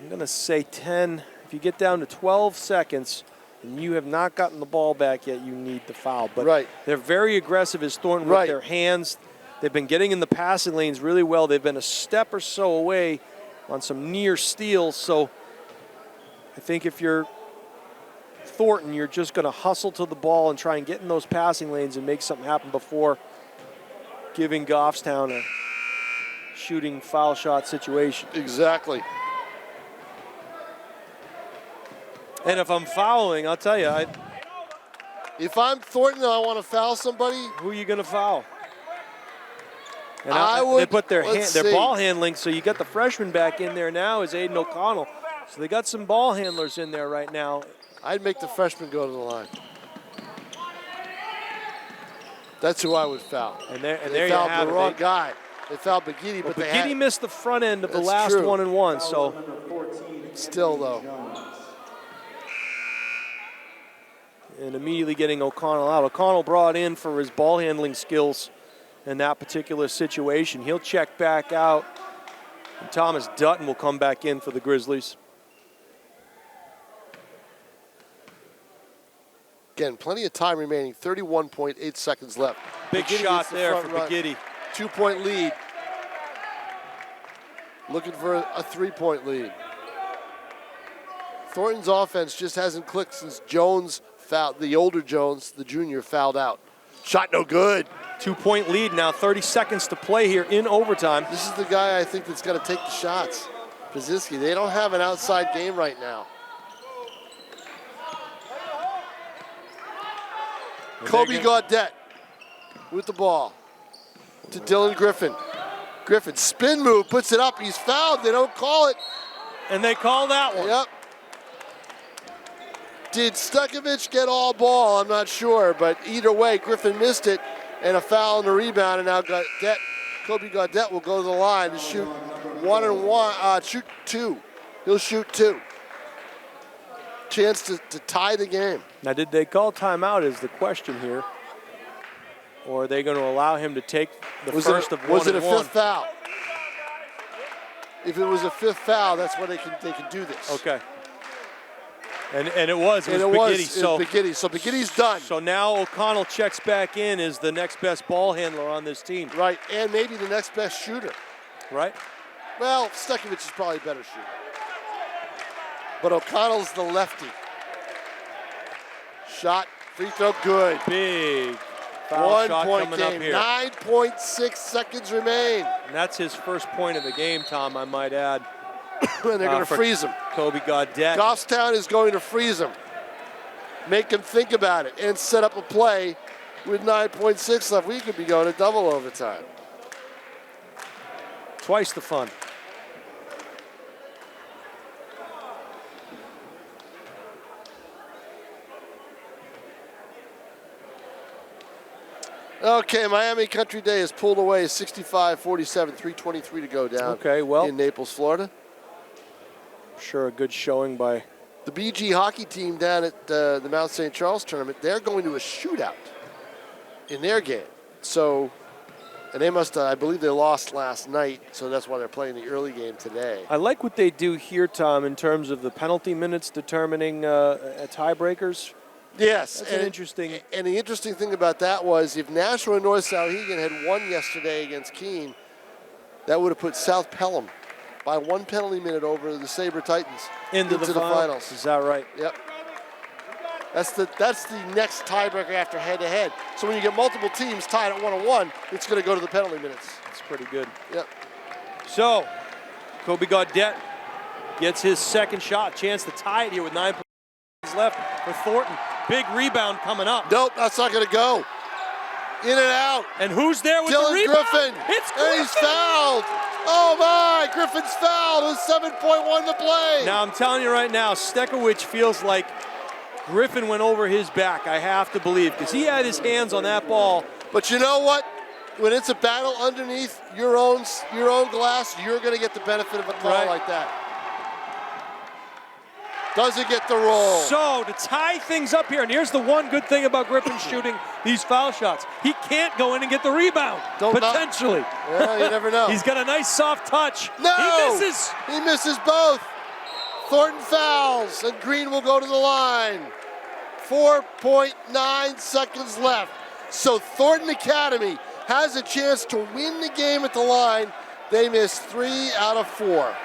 I'm going to say 10. If you get down to 12 seconds and you have not gotten the ball back yet, you need the foul. But they're very aggressive as Thornton with their hands. They've been getting in the passing lanes really well. They've been a step or so away on some near steals. So I think if you're Thornton, you're just going to hustle to the ball and try and get in those passing lanes and make something happen before giving Goffstown a shooting foul shot situation. Exactly. And if I'm fouling, I'll tell you, if I'm Thornton and I want to foul somebody, who are you going to foul? And they put their ball handling, so you got the freshman back in there now is Aiden O'Connell. So they got some ball handlers in there right now. I'd make the freshman go to the line. That's who I would foul. And there they you fouled have the it. wrong guy. They fouled Begidi, but Begidi missed the front end of the That's last true. 1-and-1. So still though. And immediately getting O'Connell out. O'Connell brought in for his ball handling skills in that particular situation. He'll check back out. And Thomas Dutton will come back in for the Grizzlies. Again, plenty of time remaining, 31.8 seconds left. Big Begidi shot gets the there front for run. Begidi. 2-point lead. Looking for a 3-point lead. Thornton's offense just hasn't clicked since Jones fouled, the older Jones, the junior, fouled out. Shot no good. 2-point lead now, 30 seconds to play here in overtime. This is the guy I think that's got to take the shots. Pazinski, they don't have an outside game right now. Kobe Gaudet with the ball to Dylan Griffin. Griffin, spin move, puts it up. He's fouled. They don't call it. And they call that one. Yep. Did Stekovich get all ball? I'm not sure, but either way, Griffin missed it, and a foul and a rebound, and now Kobe Gaudet will go to the line to shoot shoot two. He'll shoot two. Chance to tie the game. Now, did they call timeout is the question here. Or are they going to allow him to take the first of one? Was it a fifth foul? If it was a fifth foul, that's when they can do this. Okay. And it was Biggitti. So Biggitti's done. So now O'Connell checks back in as the next best ball handler on this team. Right, and maybe the next best shooter. Right? Well, Stekovich is probably a better shooter. But O'Connell's the lefty. Shot, free throw, good. Big foul shot coming up here. 9.6 seconds remain. And that's his first point of the game, Tom, I might add. And they're going to freeze him. Kobe Gaudet. Goffstown is going to freeze him. Make him think about it and set up a play with 9.6 left. We could be going to double overtime. Twice the fun. Okay, Miami Country Day is pulled away 65-47, 3:23 to go down in Naples, Florida. Sure, a good showing by the BG hockey team down at the Mount St. Charles tournament. They're going to a shootout in their game. So, and they must, I believe they lost last night, so that's why they're playing the early game today. I like what they do here, Tom, in terms of the penalty minutes determining tiebreakers. Yes, that's interesting. And the interesting thing about that was if Nashua and North Sauhegan had won yesterday against Keene, that would have put South Pelham by 1 penalty minute over the Sabre Titans into the finals. Is that right? Yep. That's the next tiebreaker after head-to-head. So when you get multiple teams tied at 1-1, it's going to go to the penalty minutes. That's pretty good. Yep. So Kobe Gaudet gets his second shot, chance to tie it here with 9 seconds left for Thornton. Big rebound coming up. Nope, that's not going to go. In and out. And who's there with Dylan the rebound? Griffin. It's Griffin. And he's fouled. Oh my, Griffin's fouled with 7.1 to play. Now I'm telling you right now, Stekovich feels like Griffin went over his back, I have to believe, because he had his hands on that ball. But you know what? When it's a battle underneath your own glass, you're going to get the benefit of a call like that. Doesn't get the roll. So to tie things up here, and here's the one good thing about Griffin shooting these foul shots. He can't go in and get the rebound, potentially. Yeah, you never know. He's got a nice soft touch. No! He misses. He misses both. Thornton fouls, and Green will go to the line. 4.9 seconds left. So Thornton Academy has a chance to win the game at the line. They missed 3 out of 4.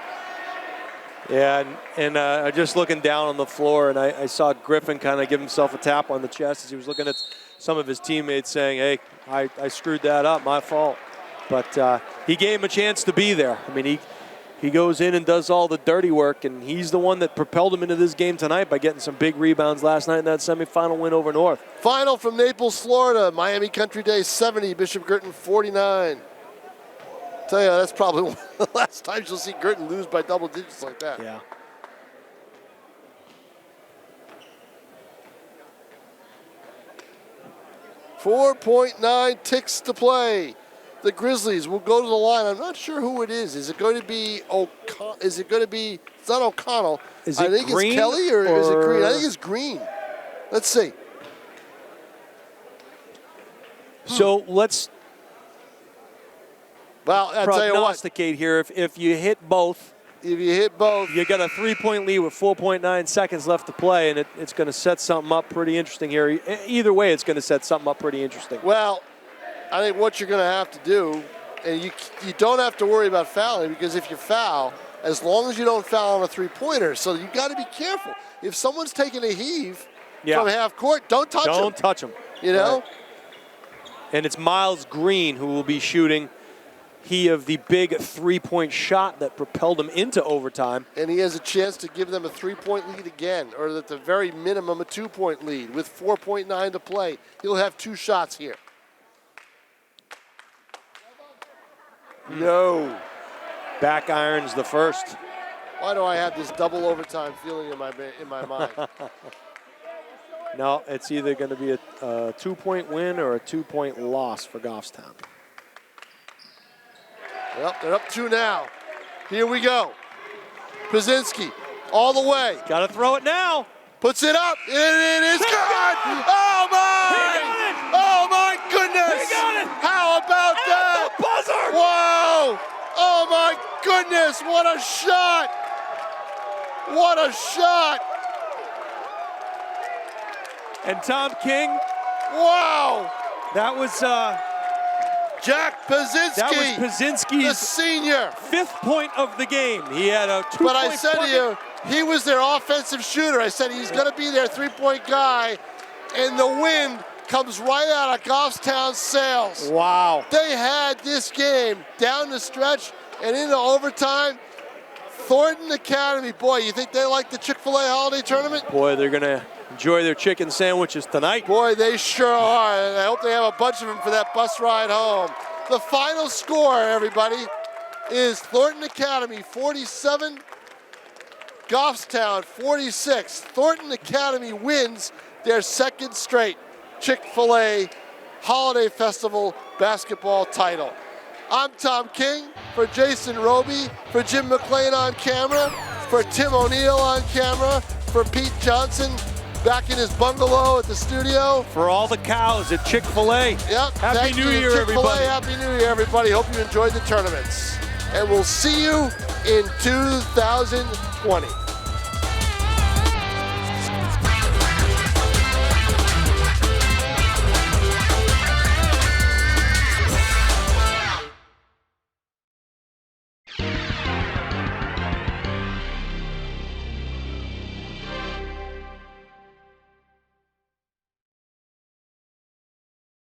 Yeah, and just looking down on the floor, and I saw Griffin kind of give himself a tap on the chest as he was looking at some of his teammates saying, hey, I screwed that up, my fault. But he gave him a chance to be there. I mean, he goes in and does all the dirty work, and he's the one that propelled him into this game tonight by getting some big rebounds last night in that semifinal win over North. Final from Naples, Florida. Miami Country Day 70, Bishop Girton 49. Tell you, that's probably one of the last times you'll see Girton lose by double digits like that. Yeah. .9 ticks to play. The Grizzlies will go to the line. I'm not sure who it is. Is it going to be it's not O'Connell. Is it I think Green it's Kelly or is it Green? I think it's Green. Let's see. So let's I'll tell you what. Prognosticate here. If you hit both, you got a 3-point lead with 4.9 seconds left to play, and it's going to set something up pretty interesting here. Either way, it's going to set something up pretty interesting. Well, I think what you're going to have to do, and you don't have to worry about fouling, because if you foul, as long as you don't foul on a three-pointer, so you got to be careful. If someone's taking a heave from half court, don't touch them. Don't touch them. You know? Right. And it's Miles Green who will be shooting. He of the big 3-point shot that propelled him into overtime. And he has a chance to give them a 3-point lead again, or at the very minimum a 2-point lead with 4.9 to play. He'll have 2 shots here. No. Back irons the first. Why do I have this double overtime feeling in my mind? No, it's either going to be a 2-point win or a 2-point loss for Goffstown. Well, they're up 2 now. Here we go. Brzezinski all the way. Got to throw it now. Puts it up. It is good. Oh my! Oh my goodness! He got it. How about that? The buzzer. Wow! Oh my goodness! What a shot! What a shot! And Tom King. Wow! That was Jack Brzezinski. That was Brzezinski's the senior. 5th point of the game. He had a 2-point But I said to you, he was their offensive shooter. I said he's going to be their 3-point guy, and the wind comes right out of Goffstown's sails. Wow. They had this game down the stretch and into overtime. Thornton Academy, boy, you think they like the Chic-fil-A holiday tournament? Boy, they're going to enjoy their chicken sandwiches tonight. Boy, they sure are, and I hope they have a bunch of them for that bus ride home. The final score, everybody, is Thornton Academy 47, Goffstown 46. Thornton Academy wins their 2nd straight Chic-fil-A Holiday Festival basketball title. I'm Tom King, for Jason Roby, for Jim McLean on camera, for Tim O'Neill on camera, for Pete Johnson back in his bungalow at the studio. For all the cows at Chick-fil-A. Yep. Happy New Year, Chick-fil-A, everybody. Happy New Year, everybody. Hope you enjoyed the tournaments. And we'll see you in 2020.